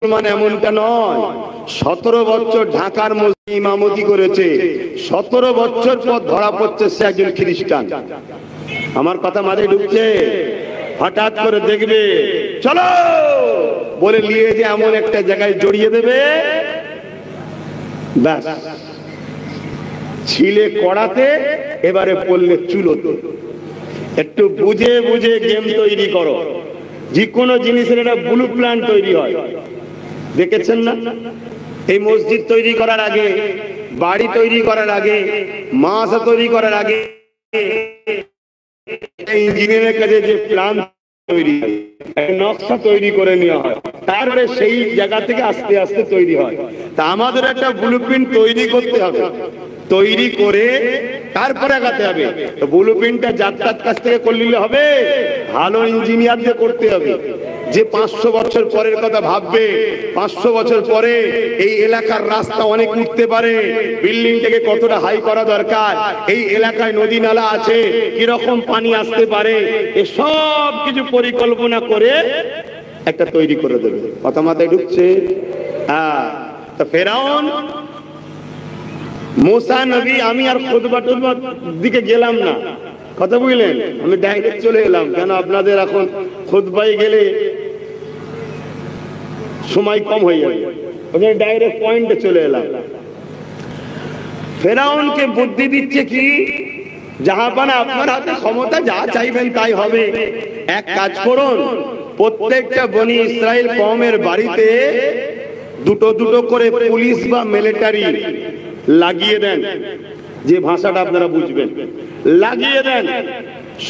মুসলমান এমনটা নয়। 17 বছর ঢাকার মসজিদে ইমামতি করেছে, 17 বছর পর ধরা পড়ছে সে একজন খ্রিস্টান। আমার কথা মাথায় ঢুকছে? হঠাৎ করে দেখবে চলো বলে নিয়ে যে এমন একটা জায়গায় জড়িয়ে দেবে, ব্যাস ছিলে কড়াতে, এবারে পড়লে চুলোতে। একটু বুঝে বুঝে গেম তৈরি করো। যে কোনো জিনিসের একটা ব্লু প্ল্যান তৈরি হয়, দেখেছেন না? এই মসজিদ তৈরি করার আগে, বাড়ি তৈরি করার আগে, মাদ্রাসা তৈরি করার আগে ইঞ্জিনিয়ারের কাছে যে প্ল্যান তৈরি হয়, নকশা তৈরি করে নেওয়া হয়, তারপরে সেই জায়গা থেকে আস্তে আস্তে তৈরি হয়। তা আমাদের একটা ব্লুপ্রিন্ট তৈরি করতে হবে, তৈরি করে তারপরে আগাতে হবে। তো ব্লুপ্রিন্টটা যাত্রার কাছ থেকে করলে হবে? ভালো ইঞ্জিনিয়ার দিয়ে করতে হবে, যে 500 বছর পরের কথা ভাববে। 500 বছর পরে এই এলাকার রাস্তা অনেক উঠতে পারে, বিল্ডিংটাকে কতটা হাই করা দরকার, এই এলাকায় নদী নালা আছে, কিরকম পানি আসতে পারে, এসব কিছু পরিকল্পনা করে একটা তৈরি করে দেবে। কথা মাথায় ঢুকছে? হ্যাঁ। তো ফেরাউন, মুসা নবী, আমি আর খুতবার দিকে গেলাম না, কথা বুঝলেন? আমি ডাইরেক্ট চলে এলাম, কেন আপনাদের এখন খুতবায় গেলে সময় কম হয়ে যাবে, ওখানে ডাইরেক্ট পয়েন্টে চলে এলাম। ফেরাউনকে বুদ্ধি দিচ্ছে কি, জাহাপানা আপনার হাতে ক্ষমতা, যা চাইবেন তাই হবে। এক কাজ করুন, প্রত্যেকটা বনি ইসরাইল কওমের বাড়িতে দুটো দুটো করে পুলিশ বা মিলিটারি লাগিয়ে দেন, যে ভাষাটা আপনারা বুঝবেন, লাগিয়ে দেন।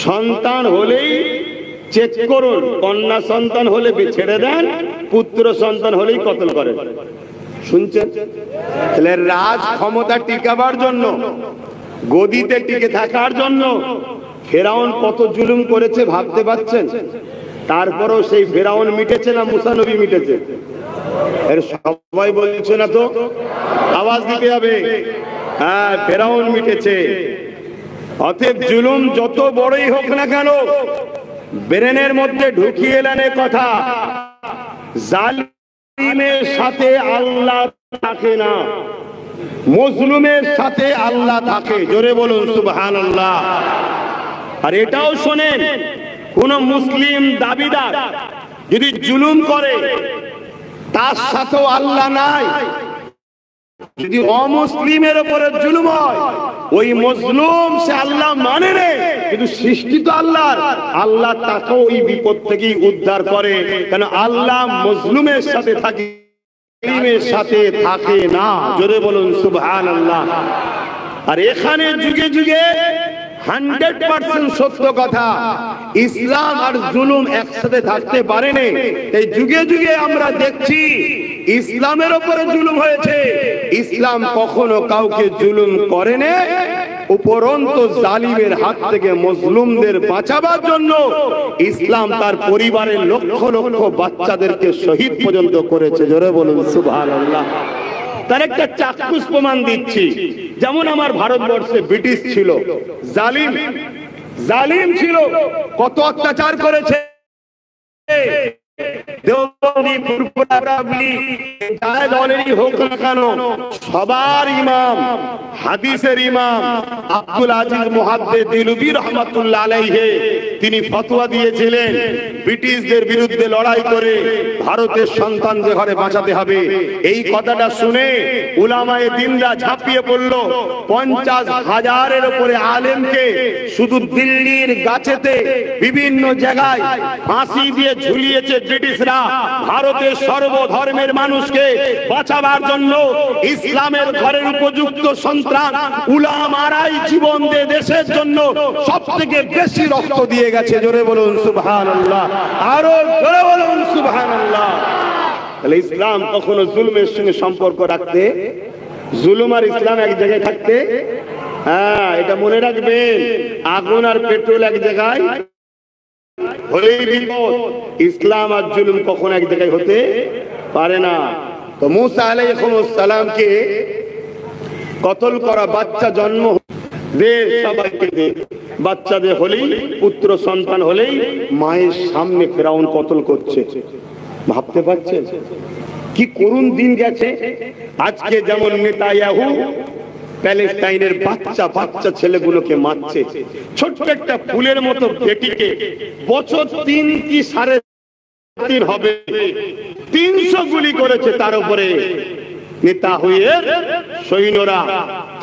সন্তান হলেই চেক করুন, কন্যা সন্তান হলে ছেড়ে দেন, পুত্র সন্তান হলেই কতল করেন। শুনছেন? তাহলে রাজ ক্ষমতা টিকাবার জন্য, গদিতে টিকে থাকার জন্য ফেরাউন কত জুলুম করেছে ভাবতে পারছেন? তারপরেও সেই ফেরাউন মিটেছে না মুসা নবী মিটেছে? এর সবাই বলছে না তো, আওয়াজ দিতে হবে। হ্যাঁ, ফেরাউন মিটেছে। অতএব জুলুম যত বড়ই হোক না কেন, ব্রেনের মধ্যে ঢুকিয়ে এলেন কথা, জালিমের সাথে আল্লাহ থাকে না, মজলুমের সাথে আল্লাহ থাকে। জোরে বলুন সুবহানাল্লাহ। আর এটাও শোনেন, কোন মুসলিম দাবিদার যদি জুলুম করে তার সাথেও আল্লাহ নাই। যদি অমুসলিমের উপরে জুলুম হয়, ওই মজলুম সে আল্লাহ মানে রে, কিন্তু সৃষ্টি তো আল্লাহর, আল্লাহ তাকেও ওই বিপদ থেকেই উদ্ধার করে, কেন আল্লাহ মজলুমের সাথে থাকে, জালিমের সাথে থাকে না। জোরে বলুন সুবহানাল্লাহ। আর এখানে যুগে যুগে 100% সত্য কথা, ইসলাম আর জুলুম একসাথে থাকতে পারেনি। এই যুগে যুগে আমরা দেখছি ইসলামের উপরে জুলুম হয়েছে, ইসলাম কখনো কাউকে জুলুম করেনি। উপরন্ত জালিমের হাত থেকে মজলুমদের বাঁচাবার জন্য ইসলাম তার পরিবারের লক্ষ লক্ষ বাচ্চাদেরকে শহীদ পর্যন্ত করেছে। জোরে বলুন সুবহানাল্লাহ। তার একটা চাক্ষুষ প্রমাণ দিচ্ছি। যেমন আমার ভারতবর্ষে ব্রিটিশ ছিল, জালিম ছিল, কত অত্যাচার করেছে। সবার ইমাম, হাদিসের ইমাম আব্দুল আজিজ মুহাদ্দিস দিলবি রাহমাতুল্লাহ আলাইহি, তিনি ফতোয়া দিয়েছিলেন ব্রিটিশদের বিরুদ্ধে লড়াই করে ভারতের সন্তানদের ঘরে বাঁচাতে হবে। এই কথাটা শুনে উলামায়ে দ্বীনরা ঝাঁপিয়ে পড়ল। 50,000-এর উপরে আলেমকে শুধু দিল্লির গাছেতে বিভিন্ন জায়গায় ফাঁসি দিয়ে ঝুলিয়েছে ব্রিটিশরা। ভারতের সর্বধর্মের মানুষকে বাঁচাবার জন্য ইসলামের ঘরের উপযুক্ত সন্তান উলামারাই জীবন দিয়ে দেশের জন্য সবথেকে বেশি রক্ত দিয়ে গেছে। জোরে বলুন সুবহানাল্লাহ, আরো জোরে বলুন সুবহানাল্লাহ। তাহলে ইসলাম কখনো জুলুমের সঙ্গে সম্পর্ক রাখতে, জুলুম আর ইসলাম এক জায়গায় থাকতে, হ্যাঁ এটা মনে রাখবেন। আগুন আর পেট্রোল এক জায়গায় হলেই বিপদ, ইসলাম আর জুলুম কখনো এক জায়গায় হতে পারে না। তো মুসা আলাইহিস সালামকে কতল করা, বাচ্চা জন্ম দে সবাইকে দে, বাচ্চাদের হলেই, পুত্র সন্তান হলেই মায়ের সামনে ফেরাউন কতল করছে। ভাবতে পারছেন? কি করুণ দিন গেছে। আজকে যেমন নেতানিয়াহু প্যালেস্টাইনের বাচ্চা বাচ্চা ছেলেগুলোকে মারছে, ছোট্ট একটা ফুলের মতো বেটিকে বছর 3 কি 3.5 হবে 300 গুলি করেছে তার উপরে নেতানিয়াহুর সৈন্যরা।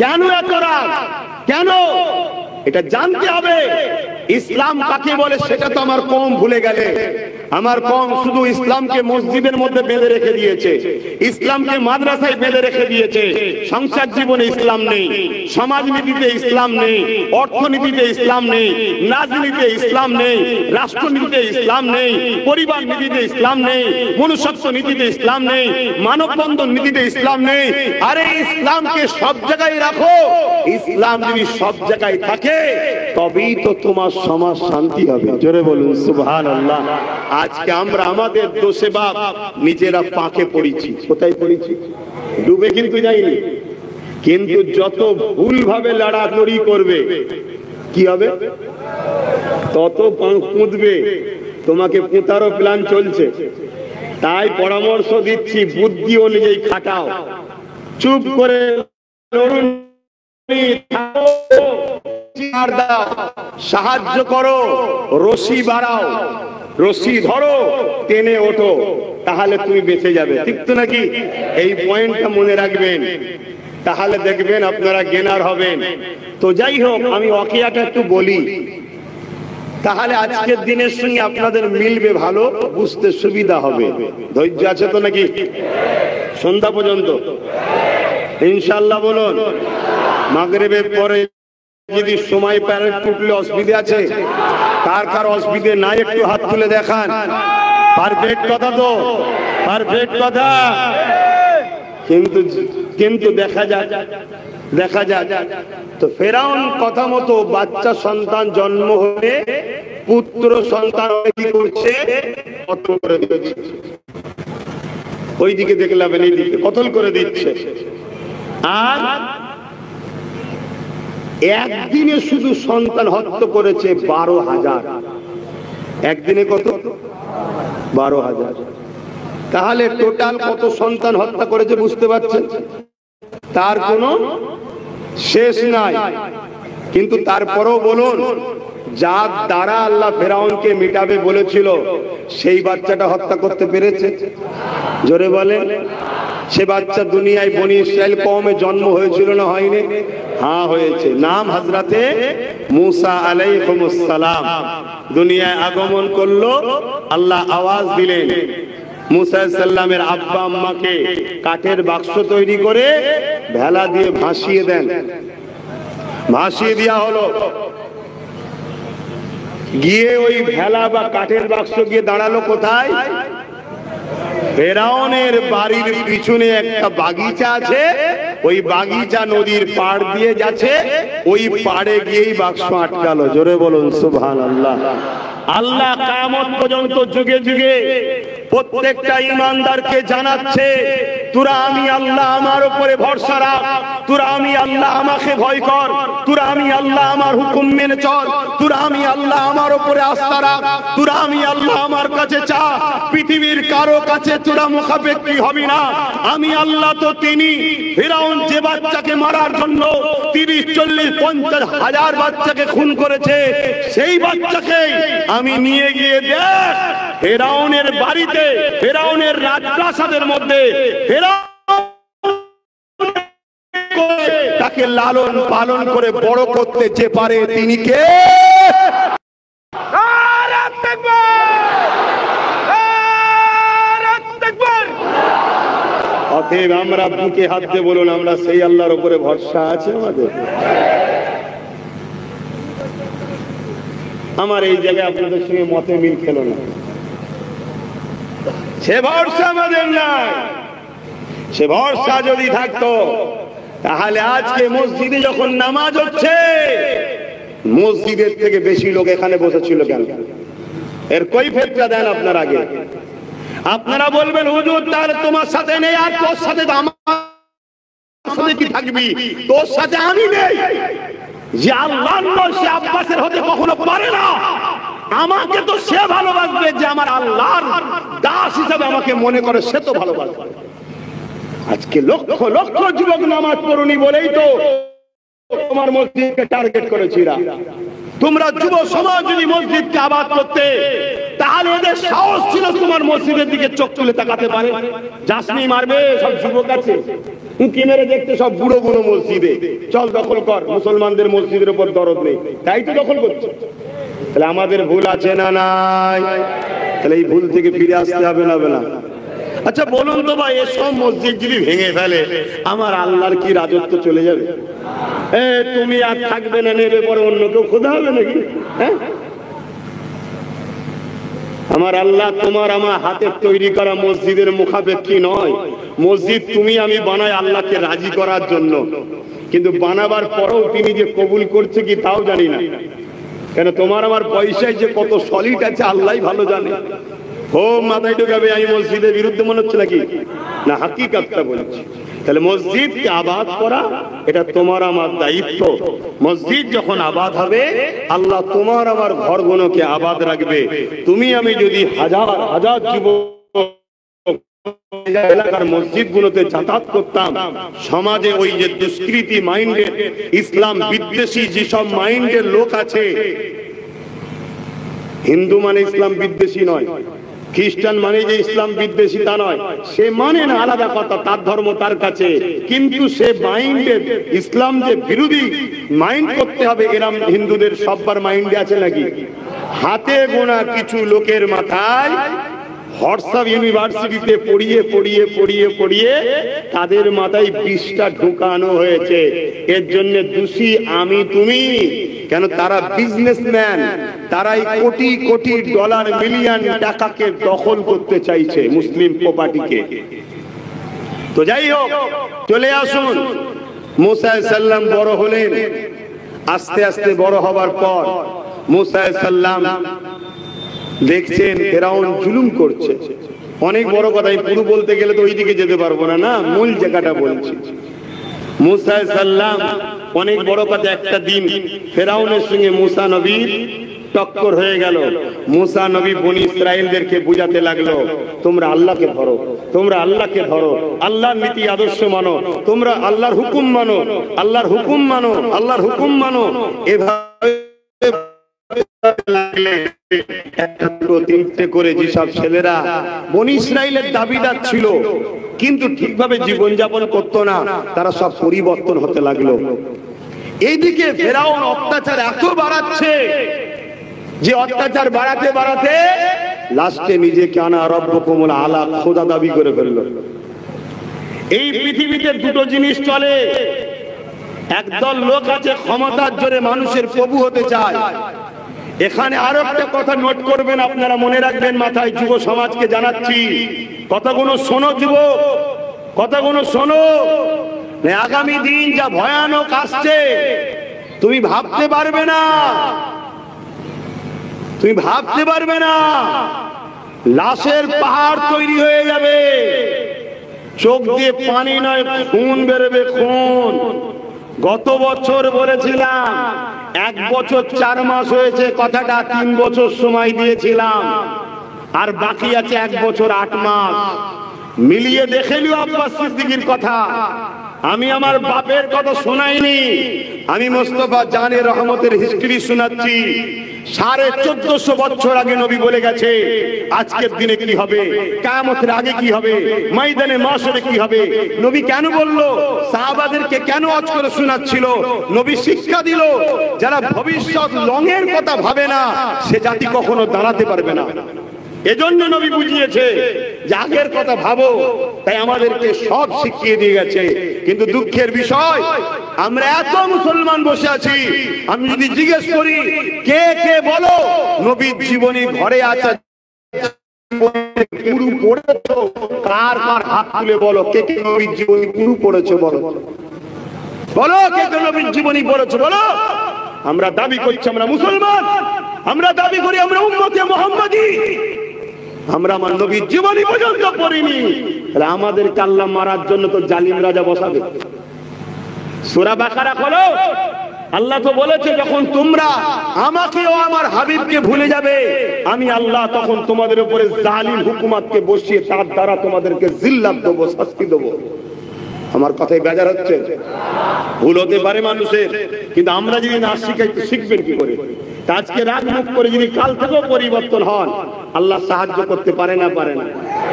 কেন এত রাগ? কেন? এটা জানতে হবে। ইসলাম কাকে বলে সেটা তো আমার কম ভুলে গেলে। আমার কম শুধু ইসলামকে মসজিদের মধ্যে বেঁধে রেখে দিয়েছে, ইসলামকে মাদ্রাসায় বেঁধে রেখে দিয়েছে। সংসার জীবনে ইসলাম নেই, সমাজনীতিতে ইসলাম নেই, অর্থনীতিতে ইসলাম নেই, রাজনীতিতে ইসলাম নেই, রাষ্ট্রনীতিতে ইসলাম নেই, পরিবার নীতিতে ইসলাম নেই, মনুষ্যত্ব নীতিতে ইসলাম নেই, মানববন্ধন নীতিতে ইসলাম নেই। আরে ইসলামকে সব জায়গায় রাখো। ইসলাম যদি সব জায়গায় থাকে তবেই তো তোমার সমাজ শান্তি হবে। জোরে বলুন সুবহানাল্লাহ। আজকে আমরা আমাদের দোষে বাপ নিজেরা পাকে পড়েছি। কোথায় পড়েছি? ডুবে কিন্তু যাইনি, কিন্তু যত ভুল ভাবে লড়ালড়ি করবে কি হবে? তত পুঁতবে। তোমাকে পুঁতারও প্ল্যান চলছে। তাই পরামর্শ দিচ্ছি, বুদ্ধি অনুযায়ী খাটাও, চুপ করে লড়ুন, সাহায্য করো, রশি বাড়াও, রশি ধরো, টেনে ওঠো, তাহলে তুমি বেঁচে যাবে। ঠিক তো নাকি? এই পয়েন্টটা মনে রাখবেন, তাহলে দেখবেন আপনারা গেনার হবেন। তো যাই হোক, আমি ওয়াকিয়াটা একটু বলি, তাহলে আজকের দিনের সঙ্গে আপনাদের মিলবে, ভালো বুঝতে সুবিধা হবে। ধৈর্য আছে তো নাকি? সন্ধ্যা পর্যন্ত ইনশাআল্লাহ বলুন। মাগরিবের পরে যদি সময় প্যারেড টুটলে অসুবিধা আছে? কার কার অসুবিধে নাই একটু হাত তুলে দেখান। পারফেক্ট কথা তো, পারফেক্ট কথা। কিন্তু দেখা যায় তো ফেরাউন কথা মতো বাচ্চা সন্তান জন্ম হয়ে পুত্র সন্তান কি করছে? কতল করে দিচ্ছে। ওইদিকে দেখলাম এইদিকে কতল করে দিচ্ছে। আর একদিনে শুধু সন্তান হত্যা করেছে 12,000। একদিনে কত? 12,000। তাহলে টোটাল কত সন্তান হত্যা করেছে বুঝতে পারছেন? তার কোনো শেষ নাই। কিন্তু তারপরেও বলুন, যার দ্বারা আল্লাহ ফেরাউনকে মিটাবে বলেছিল সেই বাচ্চাটা হত্যা করতে পেরেছে? জোরে বলেন। সে বাচ্চা দুনিয়ায় বনি ইসরাইল কওমে জন্ম হয়েছিল না হয়নি? হ্যাঁ হয়েছে। নাম হযরতে মুসা আলাইহিস সালাম। দুনিয়ায় আগমন করলো, আল্লাহ আওয়াজ দিলেন, মুসা আলাইহিস সালামের আব্বা আম্মাকে কাঠের বাক্স তৈরি করে ভেলা দিয়ে ভাসিয়ে দেন। ভাসিয়ে দেওয়া হলো। গিয়ে ওই ভেলা বা কাঠের বাক্স গিয়ে দাঁড়ালো কোথায়? ফেরাউনের বাড়ির পিছনে একটা বাগিচা আছে, ওই বাগিচা নদীর পাড় দিয়ে যাচ্ছে, ওই পাড়ে গিয়েই বাক্স আটকালো। জোরে বলুন সুবহানাল্লাহ। আল্লাহ কিয়ামত পর্যন্ত যুগে যুগে প্রত্যেকটা ঈমানদারকে জানাচ্ছে, তোরা আমি আল্লাহ আমার উপরে ভরসা রাখ, তোরা আমি আল্লাহ আমাকে ভয় কর, তোরা আমি আল্লাহ আমার হুকুম মেনে চল, তোরা আমি আল্লাহ আমার উপরে আস্থা রাখ, তোরা আমি আল্লাহ আমার কাছে চা। পৃথিবীর কারো কাছে তোরা মুখাপেক্ষী হবি না। আমি আল্লাহ তো তিনি। ফিরাউন যে বাচ্চাকে মারার জন্য 30, 40, 50 হাজার বাচ্চাকে খুন করেছে, সেই বাচ্চাকে আমি নিয়ে গিয়ে দেখ ফেরাউনের বাড়িতে, ফেরাউনের রাজপ্রাসাদের মধ্যে তাকে লালন পালন করে বড় করতে যে পারে তিনি কে? অতএব আমরা বুকে হাত দিয়ে বলুন, আমরা সেই আল্লাহর উপরে ভরসা আছে আমাদের। আমার এই জায়গায় আপনাদের সঙ্গে মতে মিল খেলো না, সে ভরসা আমাদের নাই। সে ভরসা যদি থাকতো তাহলে আজকে মসজিদে যখন নামাজ হচ্ছে, মসজিদের থেকে বেশি লোক এখানে বসেছিল কেন? এর কৈফিয়তটা দেন আপনার আগে। আপনারা বলবেন হুজুর তাহলে তোমার সাথে নেই, আর তোর সাথে আমার সাথে কি থাকবি? তোর সাথে আমি নেই। যে আল্লাহর নয় সে আব্বাসের হতে কখনো পারে না। আমাকে তো সে ভালোবাসবে যে আমার আল্লাহর দাস হিসাবে আমাকে মনে করে, সে তো ভালোবাসে। আজকে লক্ষ লক্ষ যুবক নামাজ পড়ুনি বলেই তো তোমার মসজিদকে টার্গেট করেছিলা। তোমরা যুব সমাজ যদি মসজিদকে আবাদ করতে, তাহলে এদের সাহস ছিল তোমার মসজিদের দিকে চোখ তুলে তাকাতে পারে? জাসনি মারবে সব যুবক আছে, উঁকি মেরে দেখতে সব বুড়ো বুড়ো মসজিদে, চল দখল কর, মুসলমানদের মসজিদের উপর দরদ নেই, তাই তো দখল করছে। তাহলে আমাদের ভুল আছে না নাই? তাহলে এই ভুল থেকে ফিরে আসতে হবে না? হবে না? আচ্ছা বলুন তো ভাই, এসব মসজিদ যদি ভেঙে ফেলে আমার আল্লাহর কি রাজত্ব চলে যাবে? তুমি আর থাকবে না, নেবে পরে অন্য কেউ খোদা হবে নাকি? হ্যাঁ, আমার আল্লাহ তোমার আমার হাতের তৈরি করা মসজিদের মুখাপেক্ষী নয়। মসজিদ তুমি আমি বানাই আল্লাহকে রাজি করার জন্য, কিন্তু বানাবার পরেও তিনি যে কবুল করছে কি তাও জানি না। কেন তোমার আমার পয়সায় যে কত সলিড আছে আল্লাহই ভালো জানে। ও মাথায় ঢোকাবে আমি মসজিদের বিরুদ্ধে মনে হচ্ছে নাকি? না, হাকিকাতটা বলছি। তাহলে মসজিদকে আবাদ করা এটা তোমার আমার দায়িত্ব। মসজিদ যখন আবাদ হবে আল্লাহ তোমার আমার ঘরগুলোকে আবাদ রাখবে। তুমি আমি যদি হাজার হাজার যুবক এলাকার মসজিদগুলোতে যাতায়াত করতাম, সমাজে ওই যে দুষ্কৃতি মাইন্ডের, ইসলাম বিদ্বেষী যেসব মাইন্ডের লোক আছে, হিন্দু মানে ইসলাম বিদ্বেষী নয়, খ্রিস্টান মানে যে ইসলাম বিদ্বেষী তা নয়, সে মানে না, আলাদা কথা, তার ধর্ম তার কাছে, কিন্তু সে মাইন্ডে ইসলাম যে বিরোধী মাইন্ড করতে হবে এরম হিন্দুদের সববার মাইন্ডে আছে নাকি? হাতে গোনা কিছু লোকের মাথায় হোয়াটসঅ্যাপ ইউনিভার্সিটিতে পড়িয়ে পড়িয়ে পড়িয়ে পড়িয়ে তাদের মাথায় বিষটা ঢুকানো হয়েছে। এর জন্য দোষী আমি তুমি। কেন? তারা বিজনেসম্যান, তারাই কোটি কোটি ডলার মিলিয়ন টাকাকে দখল করতে চাইছে, মুসলিম প্রপার্টিকে। তো যাই হোক, চলে আসুন। মুসা সাল্লাম বড় হলেন, আস্তে আস্তে বড় হবার পর মুসা সাল্লাম দেখছেন ফেরাউন জুলুম করছে। অনেক বড় কথা, পুরো বলতে গেলে তো ওইদিকে যেতে পারবো না, না মূল জায়গাটা বলছি। মুসা সাল্লাম অনেক বড় কথা, একটা দিন ফেরাউনের সঙ্গে মুসা নবীর টক্কর হয়ে গেল। মুসা নবী বনি ইসরাইলদেরকে বুঝাতে লাগলো, তোমরা আল্লাহকে ধরো, তোমরা আল্লাহকে ধরো, আল্লাহর নীতি আদর্শ মানো, তোমরা আল্লাহর হুকুম মানো, আল্লাহর হুকুম মানো, আল্লাহর হুকুম মানো। এভাবে তিনটে করে যেসব ছেলেরা বনি ইসরাইলের দাবিদার ছিল কিন্তু ঠিকভাবে জীবনযাপন করতো না, তারা সব পরিবর্তন হতে লাগলো। এইদিকে ফেরাউন অত্যাচার এত বাড়াচ্ছে যে অত্যাচার বাড়াতে বাড়াতে লাস্টে নিজেকে আনা রব্বুকুমুল আলা খোদা দাবি করে ফেললো। এই পৃথিবীতে দুটো জিনিস চলে, একদল লোক আছে ক্ষমতার জোরে মানুষের প্রভু হতে চায়। এখানে আরো একটা কথা নোট করবেন, আপনারা মনে রাখবেন, মাথায় যুব সমাজকে জানাচ্ছি, কথাগুলো শোনো যুবক, কথাগুলো শোনো। আগামী দিন যা ভয়ানক আসছে তুমি ভাবতে পারবে না, তুমি ভাবতে পারবে না। লাশের পাহাড় তৈরি হয়ে যাবে, চোখ দিয়ে পানি নয় খুন বেরোবে, খুন। গত বছর বলেছিলাম 1 বছর 4 মাস হয়েছে, কথাটা 3 বছর সময় দিয়েছিলাম, আর বাকি আছে 1 বছর 8 মাস। মিলিয়ে দেখে নিও আব্বাস সিদ্দিকীর কথা। আমি আমার বাপের কথা শোনাইনি, আমি মোস্তফা জানে রহমতের হিস্ট্রি শোনাচ্ছি। 1450 বছর আগে নবী বলে গেছে আজকের দিনে কি হবে, কিয়ামতের আগে কি হবে, ময়দানে মাশরে কি হবে। নবী কেন বলল, সাহাবাদেরকে কেন আজ করে শোনাচ্ছিল? নবী শিক্ষা দিল, যারা ভবিষ্যৎ লংয়ের কথা ভাবে না সে জাতি কখনো দাঁড়াতে পারবে না। এজন্য নবী বুঝিয়েছে যে আগের কথা ভাবো, তাই আমাদেরকে সব শিখিয়ে দিয়ে গেছে। কিন্তু দুঃখের বিষয়, আমরা এত মুসলমান বসে আছি, আমি যদি জিজ্ঞেস করি কে কে বলো নবীর জীবনী ঘরে আছে পুরো পড়েছো, কার কার হাত তুলে বলো কে কে নবীর জীবনী পুরো পড়েছো, বলো বলো কে কে নবীর জীবনী পড়েছো, বলো। আমরা দাবি করছি আমরা মুসলমান, আমরা দাবি করি আমরা উম্মতে মুহাম্মাদি, আমরা আমার নবীর জীবনী পর্যন্ত পড়িনি। তাহলে আমাদেরকে আল্লাহ মারার জন্য তো জালিম রাজা বসাবে। সূরা বাকারা খোলো, আল্লাহ তো বলেছে যখন তোমরা আমাকে ও আমার হাবিবকে ভুলে যাবে, আমি আল্লাহ তখন তোমাদের উপরে জালিম হুকুমতকে বসিয়ে তার দ্বারা তোমাদেরকে জিল্লাত দেবো, শাস্তি দেবো। আমার কথাই বেজার হচ্ছে? ভুল হতে পারে মানুষের, কিন্তু আমরা যদি না শিখাই তো শিখবেন কি করে? আজকে রাগ মুখ করে যদি কাল থেকেও পরিবর্তন হন, আল্লাহ সাহায্য করতে পারে না? পারে না?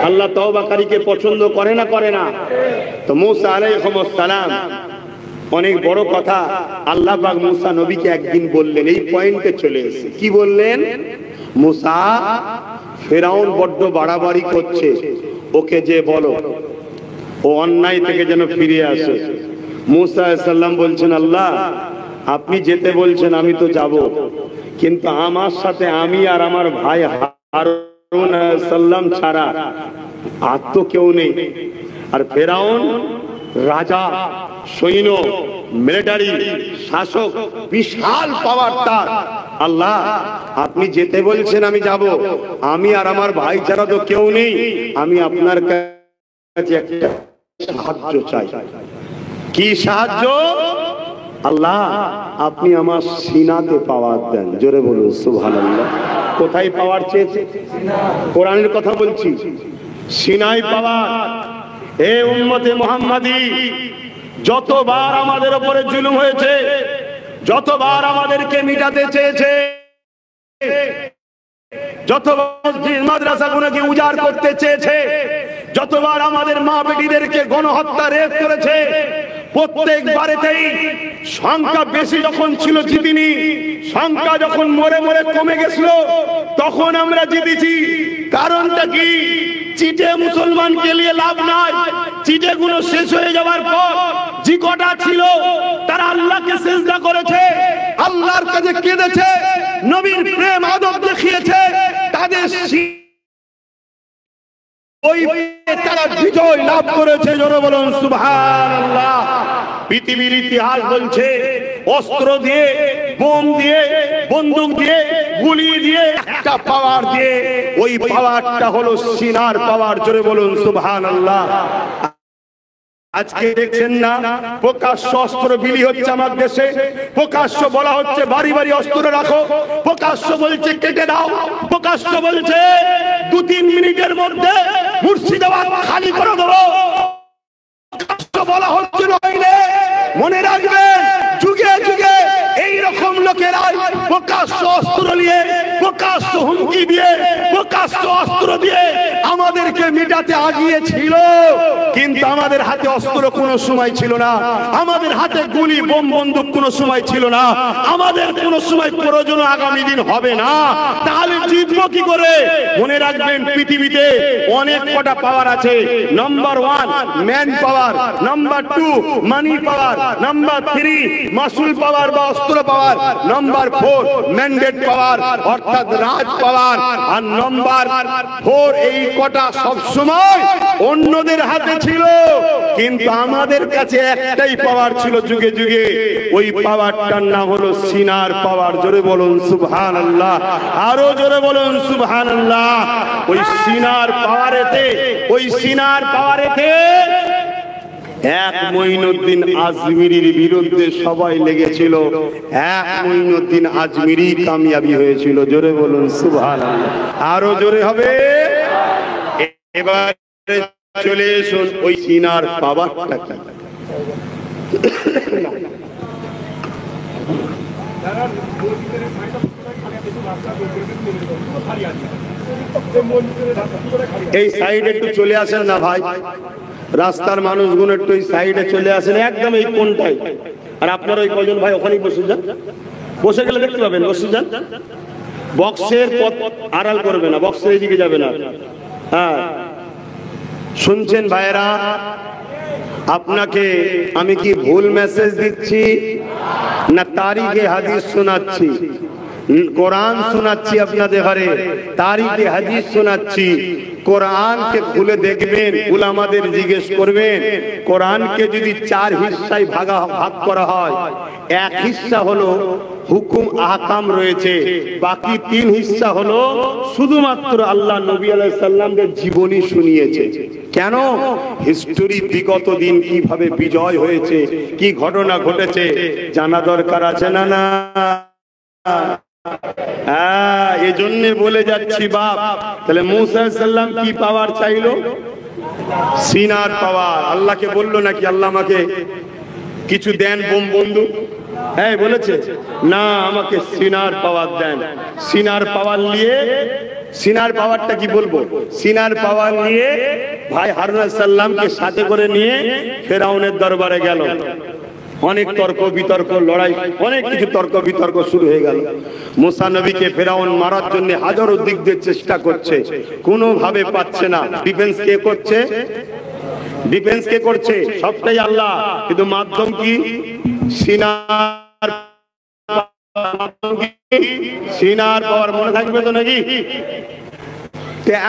আল্লাহ তওবাকারীকে পছন্দ করে না? করে না? তো মুসা আলাইহিস সালাম অনেক বড় কথা আল্লাহ পাক মুসা নবীকে একদিন বললেন, এই পয়েন্টে চলে এসে কি বললেন? মুসা, ফেরাউন বড্ড বাড়াবাড়ি করছে, ওকে যে বলো ও অন্যায় থেকে যেন ফিরে আসে। মুসা আলাইহিস সালাম বলছেন, আল্লাহ আপনি যেতে বলছেন আমি তো যাব, কিন্তু আমার সাথে আমি আর আমার ভাই হারুন আলাইহিস সালাম ছাড়া আর তো কেউ নেই। আর ফেরাউন রাজা, সৈন্য, মিলিটারি শাসক, বিশাল পাওয়ার তার। আল্লাহ আপনি যেতে বলছেন আমি যাব, আমি আর আমার ভাই ছাড়া তো কেউ নেই, আমি আপনার কাছে একটা সাহায্য চাই। কি সাহায্য? আল্লাহ আপনি আমার সিনাতে পাওয়ার দেন। জোরে বলুন সুবহানাল্লাহ। কোথায় পাওয়ার চেয়েছে? কোরআনের কথা বলছি, সিনাই পাওয়ার। হে উম্মতে মুহাম্মাদি, যতবার আমাদের উপরে জুলুম হয়েছে, যতবার আমাদেরকে মিটাতে চেয়েছে, যতবার মসজিদ মাদ্রাসাগুলোকে উজাড় করতে চেয়েছে, যতবার আমাদের মা বেটিদেরকে গণহত্যা রেপ করেছে, প্রত্যেকবারেতেই সংখ্যা বেশি যখন ছিল জিতিনি, সংখ্যা যখন মরে মরে কমে গেছিল তখন আমরা জিতেছি। কারণটা কি? চিটে মুসলমানকে নিয়ে লাভ নাই। চিটে গুলো শেষ হয়ে যাওয়ার পর যে কটা ছিল তারা আল্লাহকে সিজদা করেছে, আল্লাহর কাছে কেঁদেছে, নবীর প্রেম আদব দেখিয়েছে, তাদের ওই তারা বিজয় লাভ করেছে। জোরে বলুন সুবহানাল্লাহ। পৃথিবীর ইতিহাস বলছে অস্ত্র দিয়ে, বোম দিয়ে, বন্দুক দিয়ে, গুলি দিয়ে, একটা পাওয়ার দিয়ে, ওই পাওয়ারটা হলো সিনার পাওয়ার। জোরে বলুন সুবহানাল্লাহ। আজকে দেখছেন না প্রকাশ্য অস্ত্র বিলি হচ্ছে আমার দেশে, প্রকাশ্য বলা হচ্ছে বাড়ি বাড়ি অস্ত্র রাখো, প্রকাশ্য বলছে কেটে দাও, প্রকাশ্য বলছে 2-3 মিনিটের মধ্যে মুর্শিদাবাদ খালি করে দেবো, প্রকাশ্য বলা হচ্ছে। নইলে মনে রাখবেন যুগে যুগে এইরকম লোকেরাই প্রকাশ্য অস্ত্র নিয়ে, প্রকাশ্য হুমকি দিয়ে, প্রকাশ্য অস্ত্র দিয়ে আমাদেরকে মিটাতে আগিয়েছিল, কিন্তু আমাদের হাতে অস্ত্র কোনো সময় ছিল না, আমাদের হাতে গুলি বোম বন্দুক কোনো সময় ছিল না, আমাদের কোনো সময় প্রয়োজন আগামী দিন হবে না। তাহলে জিতবো কি করে? মনে রাখবেন পৃথিবীতে অনেক কটা পাওয়ার আছে। নাম্বার 1 ম্যান পাওয়ার, নাম্বার 2 মানি পাওয়ার, নাম্বার 3 মাসুল পাওয়ার বা অস্ত্র পাওয়ার, নাম্বার 4 ম্যান্ডেট পাওয়ার অর্থাৎ রাজ পাওয়ার, আর নাম্বার 4 এই কটা সব সময় অন্যদের হাতে ছিল, কিন্তু আমাদের কাছে একটাই পাওয়ার ছিল যুগে যুগে, ওই পাওয়ারটার নাম হলো সিনার পাওয়ার। জোরে বলুন সুবহানাল্লাহ, আরো জোরে বলুন সুবহানাল্লাহ। ওই সিনার পাওয়ারেতে, ওই সিনার পাওয়ারেতে এক মঈনুদ্দিন আজমিরির বিরুদ্ধে সবাই লেগেছিল, এক মঈনুদ্দিন আজমিরি কামিয়াবি হয়েছিল। জোরে বলুন সুবহানাল্লাহ, আরো জোরে হবে। এবার চলে এসুন ওই সিনার পাওয়ারটা কি। এই সাইডে একটু চলে আসেন না ভাই, রাস্তার মানুষগুলো একটু এই সাইডে চলে আসেন, একদম এই কোনটাই। আর আপনারা ওই কজন ভাই ওখানেই বসে যান, বসে গেলে দেখতে পাবেন, বসে যান। বক্সের পথ আড়াল করবে না, বক্সের এইদিকে যাবে না। হ্যাঁ শুনছেন ভাইরা, আপনাকে আমি কি ভুল মেসেজ দিচ্ছি না তারিখে হাদিস শোনাচ্ছি? কোরআন শোনাচ্ছি আপনাদের ঘরে, তারিখে হাদিস শোনাচ্ছি। কোরআনকে খুলে দেখবেন, উলামাদের জিজ্ঞেস করবেন, কোরআনকে যদি 4 হিস্সায় ভাগ করা হয়, এক হিস্সা হলো হুকুম আহকাম রয়েছে, বাকি 3 হিস্সা হলো শুধুমাত্র আল্লাহ নবী আলাইহিস সালামদের জীবনী শুনিয়েছে। কেন? হিস্টোরি, বিগত দিন কিভাবে বিজয় হয়েছে, কি ঘটনা ঘটেছে জানা দরকার আছে না? না, হ্যাঁ, এজন্য বলে যাচ্ছি বাপ। তাহলে মুসা আলাইহিস সালাম কি পাওয়ার চাইলো? সিনার পাওয়ার। আল্লাহকে বললো নাকি আল্লাহ আমাকে কিছু দেন বন্ধু? হ্যাঁ বলেছে না, আমাকে সিনার পাওয়ার দেন। সিনার পাওয়ার নিয়ে, সিনার পাওয়ারটা কি বলবো, সিনার পাওয়ার নিয়ে ভাই হারুন আলাইহিস সালামকে সাথে করে নিয়ে ফেরাউনের দরবারে গেল। অনেক তর্ক বিতর্ক, লড়াই, অনেক কিছু তর্ক বিতর্ক শুরু হয়ে গেল। মুসা নবীকে ফেরাউন মারার জন্য হাজারো দিক দিয়ে চেষ্টা করছে, কোনোভাবে পাচ্ছে না। ডিফেন্স কে করছে? ডিফেন্স কে করছে? সবটাই আল্লাহ, কিন্তু মাধ্যম কি? সিনার। সিনার পাওয়ার মনে থাকবে তো নাকি?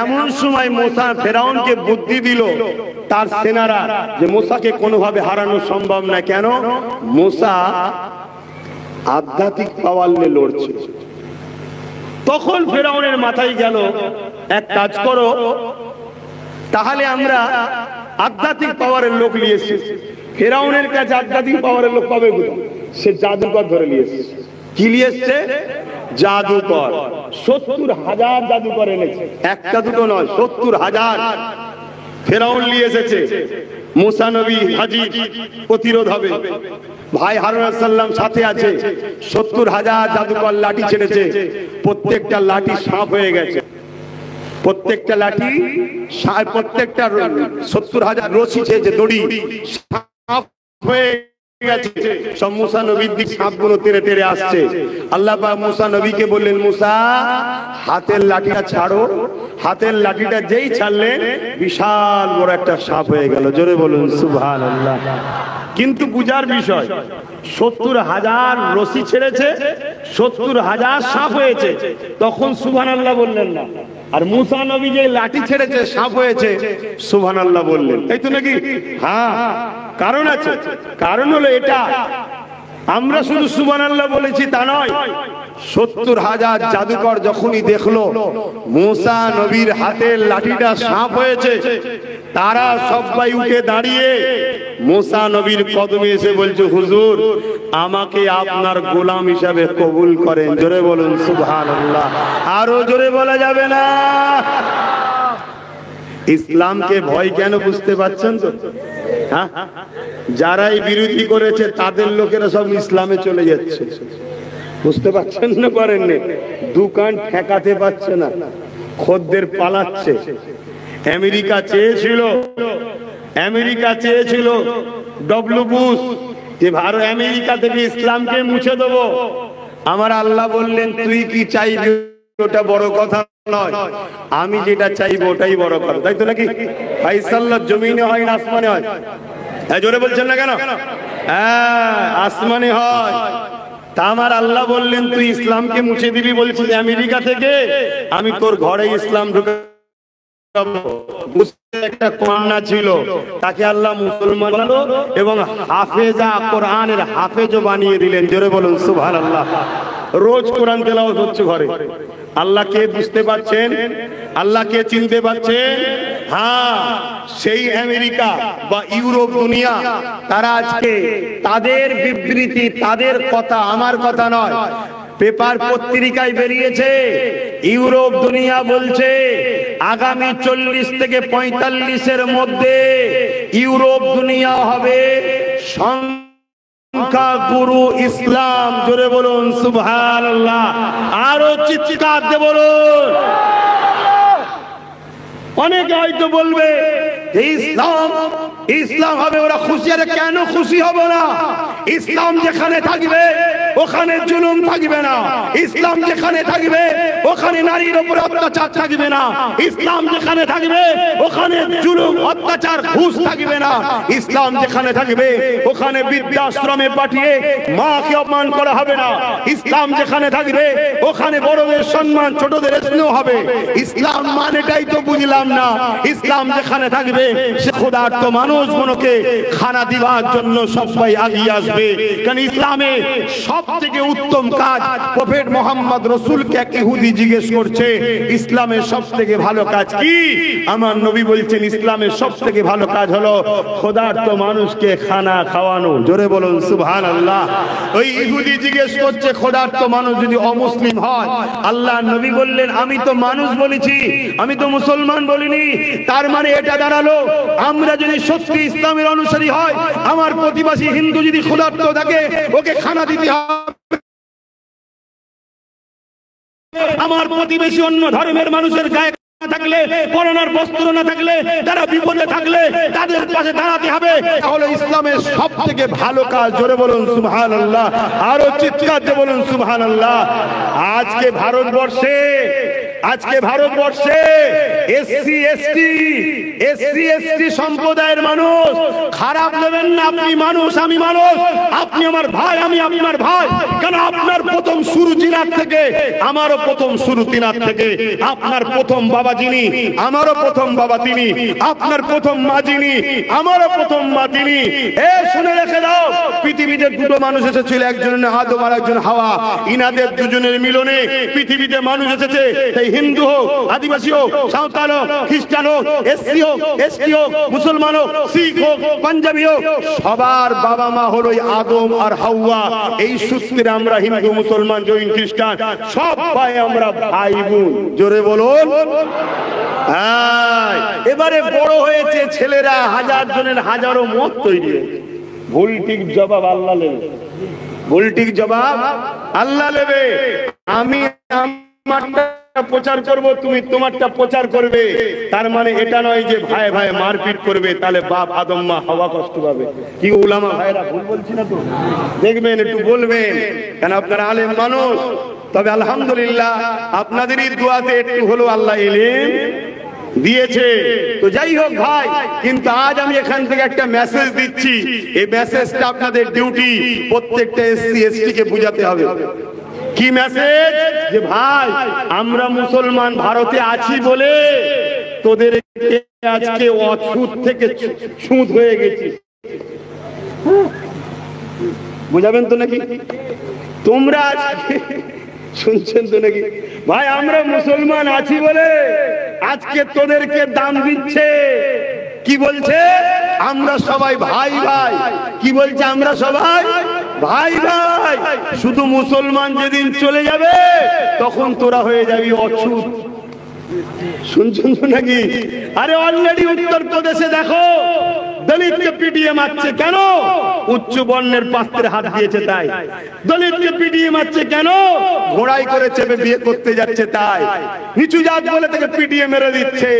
এমন সময় মুসা ফেরাউনকে বুদ্ধি দিল তার সেনারা যে মুসাকে কোনোভাবে হারানো সম্ভব না। কেন? মুসা আধ্যাত্মিক পাওয়ার নিয়ে লড়ছে। তখন ফেরাউনের মাথায় গেল, এক কাজ করো, তাহলে আমরা আধ্যাত্মিক পাওয়ারের লোক নিয়েছি। ফেরাউনের কাছে আধ্যাত্মিক পাওয়ারের লোক পাবে কোথায়? সে জাদুকর ধরে নিয়ে এসেছে। কি নিয়ে এসছে? জাদুকর। 70,000 জাদুকর এনেছে, একটা দুটো নয়, 70,000 ফেরাউন নিয়ে এসেছে। মুসা নবী হাজির, প্রতিরোধ হবে। ভাই হারুন আলাইহিস সালাম সাথে আছে। 70,000 জাদুকর লাঠি ছেড়েছে, প্রত্যেকটা লাঠি সাপ হয়ে গেছে। প্রত্যেকটা লাঠি, প্রত্যেকটা 70,000 রশি ছেড়েছে, দড়ি সাপ হয়ে গেছে। সব মুসা নবীর দিক সাপগুলো তেড়ে তেড়ে আসছে। আল্লাহ পাক মুসা নবীকে বললেন, মুসা হাতের লাঠিটা ছাড়ো। হাতের লাঠিটা যেই ছাড়লেন, বিশাল বড় একটা সাপ হয়ে গেল। জোরে বলুন সুবহানাল্লাহ। কিন্তু বুঝার বিষয়, 70,000 রশি ছেড়েছে, 70,000 সাপ হয়েছে, তখন সুবহানাল্লাহ বললেন না। আর মুসা নবী যে লাঠি ছেড়েছে, সাপ হয়েছে, সুবহানাল্লাহ বললেন। তাই তো নাকি? হ্যাঁ, কারণ আছে। কারণ হলো এটা, আমরা শুধু সুবহানাল্লাহ বলেছি তা নয়। 70,000 জাদুকর যখনই দেখলো মুসা নবীর হাতের লাঠিটা সাপ হয়েছে, তারা সবাই উঠে দাঁড়িয়ে মুসা নবীর কদমে এসে বলছে, হুজুর আমাকে আপনার গোলাম হিসাবে কবুল করেন। জোরে বলুন সুবহানাল্লাহ। আরো জোরে বলা যাবে না? ইসলামকে ভয় কেন বুঝতে পারছেন তো? হ্যাঁ, যারাই বিরোধী করেছে তাদের লোকেরা সব ইসলামে চলে যাচ্ছে। বুঝতে পারছেন না? পারেননি। দোকান ঠেকাতে পারছে না, খদ্দের পালাচ্ছে। আমেরিকা চেয়েছিল ডব্লিউ বুশ যে ভারত আমেরিকা থেকে ইসলামকে মুছে দেবো। আমার আল্লাহ বললেন, তুই কি চাইবি ওটা বড় কথা নয়, আমি যেটা চাইবো ওটাই বড় কথা। তাই তো নাকি? ফাইসাল্লাহ জমিনে হয় না আসমানে হয়? জোরে বলছেন না কেন? হ্যাঁ, আসমানে হয়। তা আমার আল্লাহ বললেন, তুই ইসলামকে মুছে দিবি বলছিস আমেরিকা থেকে, আমি তোর ঘরে ইসলাম ঢুকে। একটা কন্যা ছিল, তাকে আল্লাহ মুসলমান বানালো এবং হাফেজা, কোরআনের হাফেজও বানিয়ে দিলেন। জোরে বলুন সুবহানাল্লাহ। রোজ কোরআন তেলাওয়াত হচ্ছে ঘরে। আল্লাহকে বুঝতে পারছেন? আল্লাহকে চিনতে পারছেন? হ্যাঁ, সেই আমেরিকা বা ইউরোপ দুনিয়া, তারা আজকে তাদের বিবৃতি, তাদের কথা, আমার কথা নয়, পেপার পত্রিকায় বেরিয়েছে। ইউরোপ দুনিয়া বলছে আগামী 40 থেকে 45-এর মধ্যে ইউরোপ দুনিয়া হবে সংখ্যা গুরু ইসলাম। জোরে বলুন সুবহানাল্লাহ। আরো চিৎকার দিয়ে বলুন। অনেকে হয়তো বলবে যে ইসলাম হবে, ওরা খুশি। আরে কেন খুশি হব না? ইসলাম যেখানে থাকবে ওখানে জুলুম থাকবে না। ইসলাম যেখানে থাকবে ওখানে নারীর উপর অত্যাচার থাকবে না। ইসলাম যেখানে থাকবে ওখানে জুলুম অত্যাচার ঘুষ থাকবে না। ইসলাম যেখানে থাকবে ওখানে বৃদ্ধাশ্রমে পাঠিয়ে মাকে অপমান করা হবে না। ইসলাম যেখানে থাকবে ওখানে বড়দের সম্মান ছোটদের স্নেহ হবে। ইসলাম মানেটাই তো বুঝলাম না। ইসলাম যেখানে থাকবে সে ক্ষুধার্ত মানুষগুলোকে খানা দিবার জন্য সবাই আগিয়ে আসবে। কারণ ইসলামে সব থেকে উত্তম কাজ, প্রফেট মোহাম্মদ রসুলকে এক ইহুদি জিজ্ঞেস করছে ইসলামের সব থেকে ভালো কাজ কি? আমার নবী বলছেন ইসলামের সব থেকে ভালো কাজ হলো ক্ষুধার্ত মানুষকে খানা খাওয়ানো। জোরে বলুন সুবহানাল্লাহ। ওই ইহুদি জিজ্ঞেস করছে ক্ষুধার্ত মানুষ যদি অমুসলিম হয়, আল্লাহ নবী বললেন আমি তো মানুষ বলেছি, আমি তো মুসলমান বলিনি। তার মানে এটা দাঁড়ালো আমরা যদি সত্যি ইসলামের অনুসারী হয়, আমার প্রতিবেশী হিন্দু যদি ক্ষুধার্ত থাকে ওকে খানা দিতে হবে। আমার প্রতিবেশী অন্য ধর্মের মানুষের গায়ে থাকলে, পরনার বস্ত্র না থাকলে, তারা বিপদে থাকলে তাদের পাশে দাঁড়াতে হবে। তাহলে ইসলামের সব থেকে ভালো কাজ। জোরে বলুন সুবহানাল্লাহ, আরো চিৎকার দিয়ে বলুন সুবহানাল্লাহ। আজকে ভারতবর্ষে এসসি এসটি সম্প্রদায়ের মানুষ খারাপ নেবেন না। আপনি মানুষ, আমি মানুষ, আপনি আমার ভাই, আমি আপনার ভাই। কেন আপনার প্রথম শুরু জিনাত থেকে, আমারও প্রথম শুরু তিনাত থেকে। আপনার প্রথম বাবা যিনি, আমারও প্রথম বাবা তিনি। আপনার প্রথম মা যিনি, আমারও প্রথম মা তিনি। শুনে রেখে দাও, পৃথিবীতে দুটো মানুষ এসেছিল, একজনের আদম আর একজন হাওয়া। ইনাদের দুজনের মিলনে পৃথিবীতে মানুষ এসেছে। তাই হিন্দু হোক, আদিবাসী হোক, সাঁওতাল হোক, খ্রিস্টান হোক, এসসি হোক, এসটি হোক, মুসলমান হোক, শিখ হোক, পাঞ্জাবি হোক, সবার বাবা মা হলো আদম আর হাওয়া। এই সূত্রে আমরা হিন্দু, মুসলমান, জৈন, খ্রিস্টান সবাই আমরা ভাই বোন। জোরে বলুন। এবারে বড় হয়েছে ছেলেরা, হাজার জনের হাজারো মত তৈরি হয়েছে। ভুল ঠিক জবাব আল্লাহ নেবে, ভুল ঠিক জবাব আল্লাহ নেবে। আমি আমারটা প্রচার করব, তুমি তোমারটা প্রচার করবে। তার মানে এটা নয় যে ভাই ভাই মারপিট করবে, তাহলে বাপ আদম মা হাওয়া কষ্ট পাবে। কি উলামা ভাইরা ভুল বলছি না তো? দেখবেন, একটু বলবেন, কেন আপনারা আলেম মানুষ। তবে আলহামদুলিল্লাহ আপনাদেরই দোয়াতে একটু হলো আল্লাহ ইলম দিয়েছে। তো যাই হোক ভাই, কিন্তু আজ আমি এখান থেকে একটা মেসেজ দিচ্ছি। এই মেসেজটা আপনাদের ডিউটি, প্রত্যেকটা এসসি এসটি কে বুঝাতে হবে। কি মেসেজ? যে ভাই আমরা মুসলমান ভারতে আছি বলে তোদেরকে আজকে অছুত থেকে ছুঁত হয়ে গেছি। বুঝাবেন তো নাকি? তোমরা শুনছেন তো নাকি? ভাই আমরা মুসলমান আছি বলে আজকে তোদেরকে দাম দিচ্ছে। কি বলছে? আমরা সবাই ভাই ভাই। কি বলছে? আমরা সবাই ভাই ভাই। শুধু মুসলমান যেদিন চলে যাবে তখন তোরা হয়ে যাবি অছুত। শুনছেন তো নাকি? আরে অলরেডি উত্তরপ্রদেশে দেখো দলিতকে পিটিয়ে মারছে। কেন? উচ্চ বর্ণের পাত্রে হাত দিয়েছে তাই। দলিতকে পিটিয়ে মারছে কেন? ঘোড়াই করে চেপে বিয়ে করতে যাচ্ছে তাই। নিচু জাত বলে তাকে পিটিয়ে মেরে দিচ্ছে।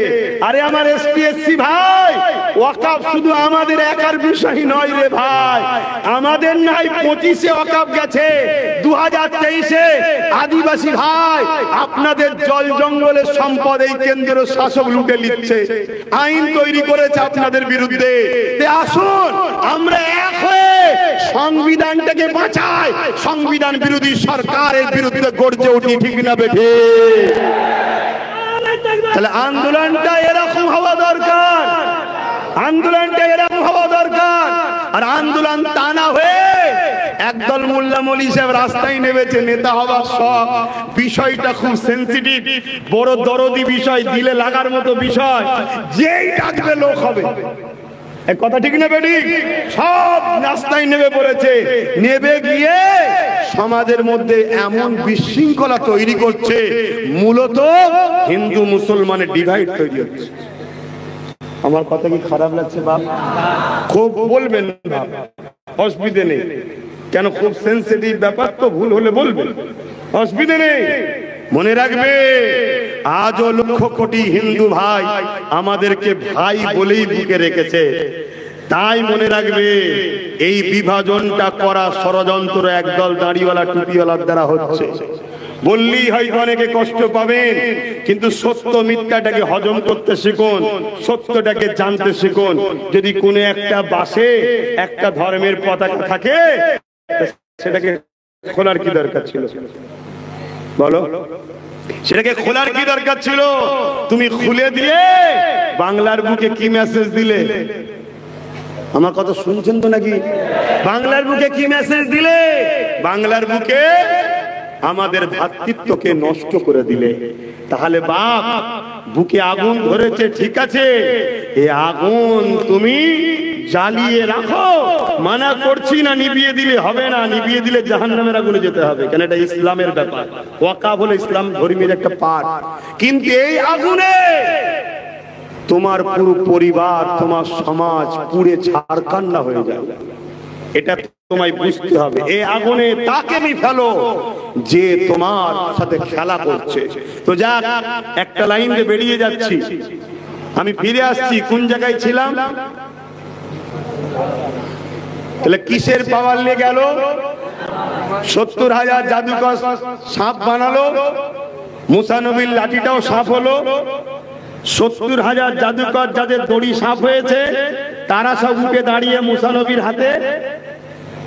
আরে আমার এসটি এসসি ভাই, ওয়াকফ শুধু আমাদের একার বিষয় নয় রে ভাই। আমাদের নাই 25-এ ওয়াকফ গেছে, 2023-এ আদিবাসী ভাই আপনাদের জল জঙ্গলের সম্পদ এই কেন্দ্র শাসক লুটে নিচ্ছে। আইন তৈরি করেছে আপনাদের বিরুদ্ধে। আসুন আমরা এক হয়ে সংবিধানটাকে বাঁচাই, সংবিধান বিরোধী সরকারের বিরুদ্ধে গর্জে উঠি। ঠিক না বেঠে? তাহলে আন্দোলনটা এরকম হওয়া দরকার, আন্দোলনটা এরকম হওয়া দরকার। আর আন্দোলন তা না হয়ে একদল মোল্লা মৌলী সাহেব রাস্তায় নেমেছে নেতা হবার শখ। বিষয়টা খুব সেন্সিটিভ, বড় দরদি বিষয়, দিলে লাগার মতো বিষয়। যেই ডাকবে লোক হবে। কথা ঠিক না বেটি? সব রাস্তায় নেমে পড়েছে। নেমে গিয়ে সমাজের মধ্যে এমন বিশৃঙ্খলা তৈরি করছে, মূলত হিন্দু মুসলমানের ডিভাইড তৈরি হচ্ছে। আমার কথা কি খারাপ লাগছে বাপ? খুব বলবেন বাপ, অসুবিধে নেই। কেন? খুব সেন্সিটিভ ব্যাপার তো, ভুল হলে বলবেন, অসুবিধে নেই। মনে রাখবে আজও লক্ষ কোটি হিন্দু ভাই আমাদেরকে ভাই বলেই বুকে রেখেছে। তাই মনে রাখবে এই বিভাজনটা করা ষড়যন্ত্র একদল দাড়িওয়ালা টুপিওয়ালার দ্বারা হচ্ছে। বললেই হয়তো অনেকে কষ্ট পাবেন, কিন্তু সত্য মিথ্যাটাকে হজম করতে শিখুন, সত্যটাকে জানতে শিখুন। যদি কোনো একটা বাসে একটা ধর্মের পতাকা থাকে, সেটাকে খোলার কি দরকার ছিল? বলো, সেটাকে খোলার কি দরকার ছিল? তুমি খুলে দিয়ে বাংলার বুকে কি মেসেজ দিলে? আমার কথা শুনছেন তো নাকি? বাংলার বুকে কি মেসেজ দিলে? বাংলার বুকে আমাদের ভ্রাতৃত্বকে নষ্ট করে দিলে। তাহলে বাপ, বুকে আগুন ধরেছে ঠিক আছে, এই আগুন তুমি জ্বালিয়ে রাখো, মানা করছি না, নিভিয়ে দিলে হবে না, নিভিয়ে দিলে জাহান্নামের আগুনে যেতে হবে, কারণ এটা ইসলামের ব্যাপার। ওয়াকাফ হলো ইসলাম ধর্মের একটা পার্ট। কিন্তু এই আগুনে তোমার পুরো পরিবার, তোমার সমাজ পুড়ে ছারখান্ডা হয়ে যাবে, এটা তোমায় বুঝতে হবে। এই আগুনে তাকে ফেলো যে তোমার সাথে খেলা করছে। তো যাক, একটা লাইন দিয়ে বেরিয়ে যাচ্ছি, আমি ফিরে আসছি। কোন জায়গায় ছিলাম? তাহলে কিসের পাওয়ার নিয়ে গেল? 70,000 জাদুকর সাপ বানালো, মুসা নবীর লাঠিটাও সাপ হলো। 70,000 জাদুকর যাদের দড়ি সাপ হয়েছে, তারা সব উঠে দাঁড়িয়ে মুসা নবীর হাতে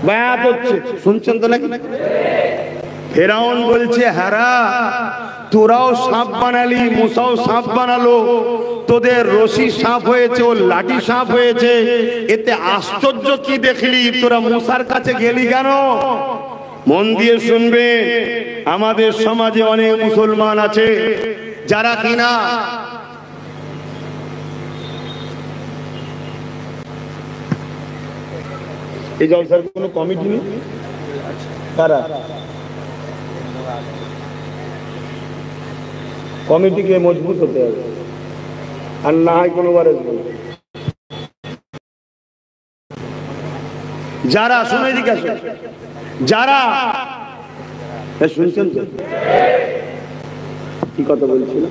বায়াত হচ্ছে। শুনছেন তো নাকি? ফেরাউন বলছে, হারা তোরাও সাপ বানালি, মুসাও সাপ বানালো, তোদের রশি সাপ হয়েছে, ও লাঠি সাপ হয়েছে, এতে আশ্চর্য কি দেখলি? তোরা মুসার কাছে গেলি কেন? মন দিয়ে শুনবে, আমাদের সমাজে অনেক মুসলমান আছে যারা কিনা এই জলসার কোনো কমিটি নেই, তারা কমিটিকে মজবুত হতে হবে, আর না হয় কোনোবারে যারা শুনে জিজ্ঞাসা, যারা শুনছেন তো কি কথা বলছিল?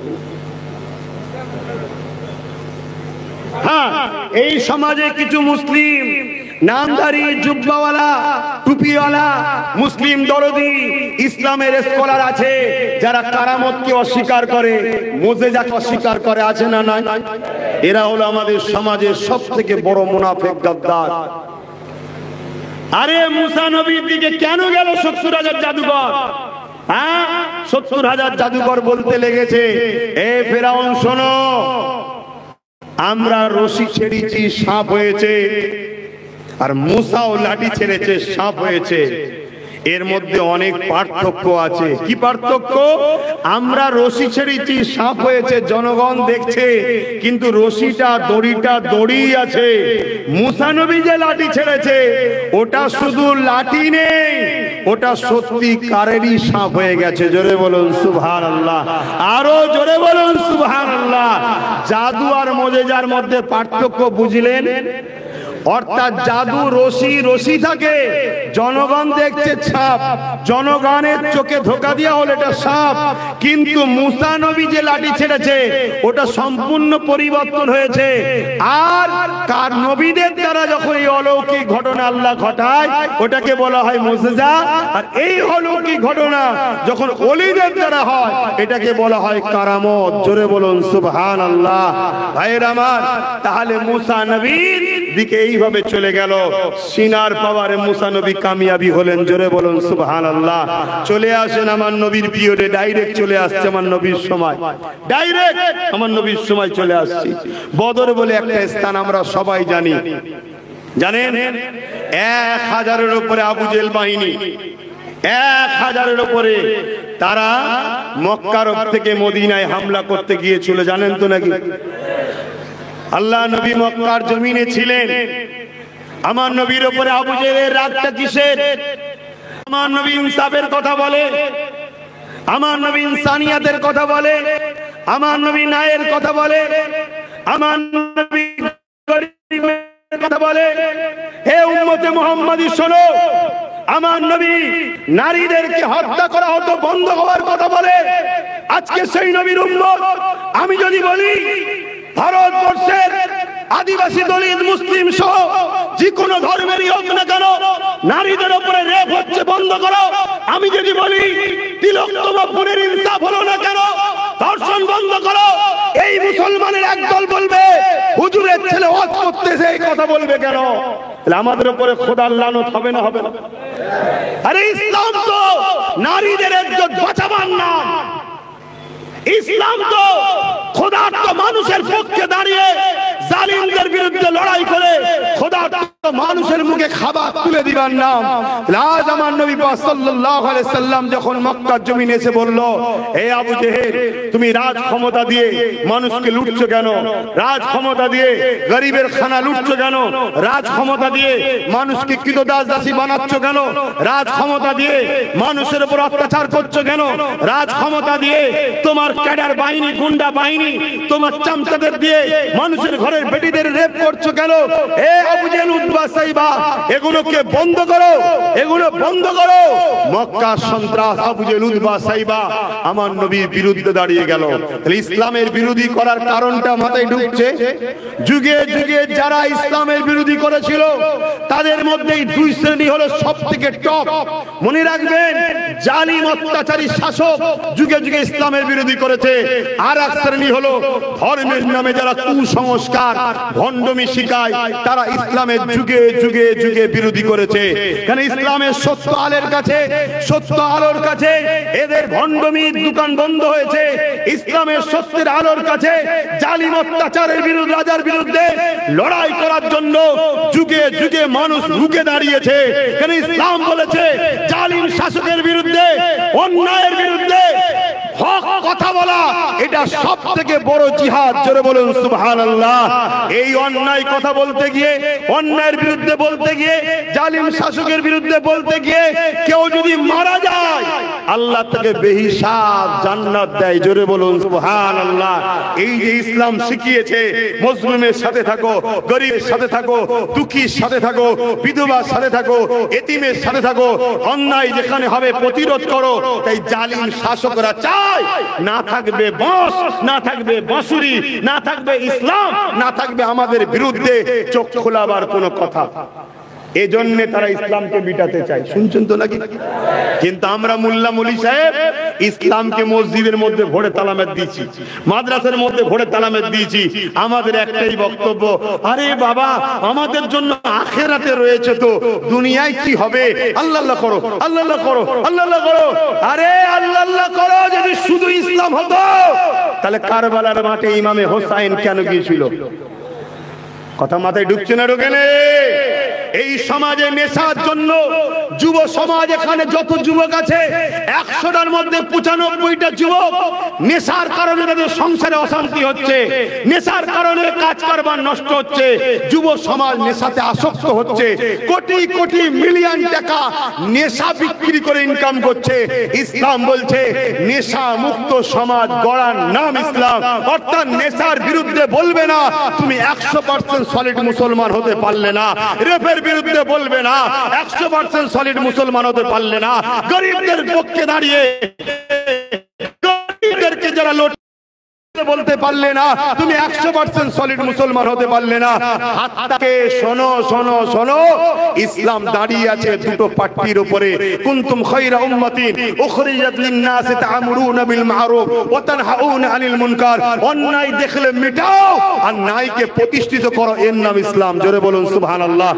হ্যাঁ, এই সমাজে কিছু মুসলিম নামধারী, জুব্বাওয়ালা, টুপিওয়ালা, মুসলিম দরদি, ইসলামের স্কলার আছে যারা কারামতকে অস্বীকার করে, মুজিজাকে অস্বীকার করে, আছে না নাই? এরা হলো আমাদের সমাজের সবথেকে বড় মুনাফিক, গাদ্দার। আরে মুসা নবীর দিকে কেন গেল 70,000 জাদুকর? 70,000 জাদুকর বলতে লেগেছে, এ ফেরাউন শোনো, আমরা রশি ছেড়েছি, সাপ হয়েছে, আর মুসাও লাঠি ছেড়েছে, সাপ হয়েছে। এর মধ্যে অনেক পার্থক্য আছে। কি পার্থক্য? আমরা রশি ছেড়েছি, সাপ হয়েছে, জনগণ দেখছে, কিন্তু রশিটা, দড়িটা দড়ি আছে। মুসা নবী যে লাঠি ছেড়েছে, ওটা শুধু লাঠি নেই, ওটা সত্যিকারেরই সাপ হয়ে গেছে। জোরে বলুন সুবহানাল্লাহ, আরো জোরে বলুন সুবহানাল্লাহ। জাদু আর মুজিজার মধ্যে পার্থক্য বুঝলেন? অর্থাৎ জাদু রশি, রশি থাকে, জনগণ দেখছে সাপ, জনগণের চোখে ধোকা দিয়া হলো এটা সাপ। কিন্তু মুসা নবী যে লাঠি ছেড়েছে, ওটা সম্পূর্ণ পরিবর্তন হয়েছে। আর কার নবীদের দ্বারা যখন এই অলৌকিক ঘটনা আল্লাহ ঘটায়, ওটাকে বলা হয় মুজিজা। আর এই অলৌকিক ঘটনা যখন ওলিদের দ্বারা হয়, এটাকে বলা হয় কারামত। জোরে বলুন সুবহানাল্লাহ। ভাইয়ের আমার, তাহলে মুসা নবীর দিকে এইভাবে চলে গেল, সিনার পাওয়ারে মুসা নবী কামিয়াবি হলেন। জোরে বলুন সুবহানাল্লাহ। চলে আসেন আমার নবীর পিরিয়ডে, ডাইরেক্ট চলে আসছে আমার নবীর সময়, ডাইরেক্ট আমার নবীর সময় চলে আসছে। বদর বলে একটা স্থান আমরা সবাই জানি, জানেন? 1000-এর উপরে আবু জেহেল বাহিনী, 1000-এর উপরে তারা মক্কার থেকে মদিনায় হামলা করতে গিয়েছিল, জানেন তো নাকি? আল্লাহ নবী মক্কার জমিনে ছিলেন। আমার নবীর উপরে আবু জেহেলের রাগটা কিসের? আমার নবী ইনসাফের কথা বলে, আমার নবী ইনসানিয়াতের কথা বলে, আমার নবী ন্যায়ের কথা বলে, আমার নবী গরিবের কথা বলে। হে উম্মতে মুহাম্মাদি শোনো, আমার নবী নারীদেরকে হত্যা করা হতো বন্ধ হওয়ার কথা বলে। আজকে সেই নবীর উম্মত আমি যদি বলি, ভারতবর্ষের আদিবাসী, দলিত, মুসলিম সহ যে কোনো ধর্মেরই হোক না কেন, নারীদের উপরে রেপ হচ্ছে বন্ধ করো, আমি যদি বলি তিলোত্তমা বোনের ইনসাফ হলো না কেন, ধর্ষণ বন্ধ করো, এই মুসলমানের একদল বলবে হুজুরের ছেলে ওয়াজ করতেছে, এই কথা বলবে কেন? আমাদের উপরে খোদার লানত হবে না? হবে না? আরে ইসলাম তো নারীদের ইজ্জত বাঁচাবার নাম। ইসলাম তো খোদার তো মানুষের পক্ষে দাঁড়িয়ে জালিমদের বিরুদ্ধে লড়াই করে খোদার তো মানুষের মুখে খাবার তুলে দিবার নাম। আজ আমার নবী পাক সাল্লাল্লাহু আলাইহি সাল্লাম যখন মক্কার জমিনে এসে বলল, হে আবু জেহেল, তুমি রাজ ক্ষমতা দিয়ে মানুষকে লুটছো কেন? রাজ ক্ষমতা দিয়ে গরিবের খানা লুটছো কেন? রাজ ক্ষমতা দিয়ে মানুষকে কৃতদাস দাসী বানাচ্ছো কেন? রাজ ক্ষমতা দিয়ে মানুষের উপর অত্যাচার করছো কেন? রাজ ক্ষমতা দিয়ে তোমার ক্যাডার বাহিনী, গুন্ডা বাহিনী, তোমার চামচাদের দিয়ে মানুষের ঘরের বেটিদের রেপ করছো কেন? এ আবু জেহেল, উতবা, সাইবা, এগুলোকে বন্ধ করো, এগুলো বন্ধ করো। মক্কা সন্ত্রাস আবু জেহেল, উতবা, সাইবা আমার নবীর বিরুদ্ধে দাঁড়িয়ে গেল। তাহলে ইসলামের বিরোধী করার কারণটা মাথায় ঢুকছে। যুগে যুগে যারা ইসলামের বিরোধী করেছিল তাদের মধ্যেই দুই শ্রেণী হলো সবথেকে টপ। মনে রাখবেন, জালিম অত্যাচারী শাসক যুগে যুগে ইসলামের বিরোধী করেছে। আর এক শ্রেণী হলো ধর্মের নামে যারা কুসংস্কার ভণ্ডমি শিখায়, তারা ইসলামের যুগে যুগে যুগে বিরোধী করেছে। কারণ ইসলামের সত্য আলোর কাছে, সত্য আলোর কাছে এদের ভণ্ডমির দোকান বন্ধ হয়েছে। ইসলামের সত্যের আলোর কাছে জালিম অত্যাচারের বিরুদ্ধে, রাজার বিরুদ্ধে লড়াই করার জন্য যুগে যুগে মানুষ রুখে দাঁড়িয়েছে। কারণ ইসলাম বলেছে জালিম শাসকের বিরুদ্ধে, অন্যায়ের বিরুদ্ধে হক কথা বলা এটা সবথেকে বড় জিহাদ। জোরে বলুন সুবহানাল্লাহ। এই অন্যায় কথা বলতে গিয়ে, অন্যায়ের বিরুদ্ধে বলতে গিয়ে, জালিম শাসকের বিরুদ্ধে বলতে গিয়ে কেউ যদি মারা যায়, আল্লাহ তাকে বেহিসাব জান্নাত দেয়। জোরে বলুন সুবহানাল্লাহ। এই যে ইসলাম শিখিয়েছে মুসলিমের সাথে থাকো, গরিবের সাথে থাকো, দুঃখীর সাথে থাকো, বিধবার সাথে থাকো, এতিমের সাথে থাকো, অন্যায় যেখানে হবে প্রতিরোধ করো। তাই জালিম শাসকরা চায় না থাকবে বস, না থাকবে বাঁশুরি, না থাকবে ইসলাম, না থাকবে আমাদের বিরুদ্ধে চোখ খোলাবার কোনো কথা। এজন্য তারা ইসলামকে মিটাতে চায়। শুনছেন তো নাকি? কিন্তু আমরা মোল্লা মৌলী সাহেব ইসলামকে মসজিদের মধ্যে ভরে তালামেদ দিয়েছি, মাদ্রাসার মধ্যে ভরে তালামেদ দিয়েছি। আমাদের একটাই বক্তব্য, আরে বাবা, আমাদের জন্য আখিরাতে রয়েছে, তো দুনিয়ায় কি হবে? আল্লাহ আল্লাহ করো, আল্লাহ আল্লাহ করো, আল্লাহ আল্লাহ করো। আরে আল্লাহ আল্লাহ করো যদি শুধু ইসলাম হতো, তাহলে কারবালার মাঠে ইমামে হোসাইন কেন গিয়েছিল? কথা মাথায় ঢুকছে না? ঢোকে না? এই সমাজে নেশার জন্য যুব সমাজ, এখানে যত যুবক আছে 100টার মধ্যে 95টা যুবক নেশার কারণে তাদের সংসারে অশান্তি হচ্ছে, নেশার কারণে কাজ কারবার নষ্ট হচ্ছে, যুব সমাজ নেশাতে আসক্ত হচ্ছে, কোটি কোটি মিলিয়ন টাকা নেশা বিক্রি করে ইনকাম করছে। ইসলাম বলছে নেশা মুক্ত সমাজ গড়ার নাম ইসলাম। অর্থাৎ নেশার বিরুদ্ধে বলবে না তুমি 100% সলিড মুসলমান হতে পারলে না, রেপের বিরুদ্ধে বলবে না 100% সলিড মুসলমান হতে পারলে না, গরিবদের পক্ষে দাঁড়িয়ে গরিবদেরকে যারা বলতে পারলে না তুমি 100% সলিড মুসলমান হতে পারলে না। হাতটাকে শোনো শোনো শোনো, ইসলাম দাঁড়িয়ে আছে দুটো পাট্টির উপরে। কুনতুম খায়রা উম্মাতিন উখরিজাত লিন-নাস তা'মুরুনা বিল মা'রুফ ওয়া তানহাউনা আনিল মুনকার। অন্যায় দেখলে মিটাও আর ন্যায়কে প্রতিষ্ঠিত করো, এর নাম ইসলাম। জোরে বলুন সুবহানাল্লাহ,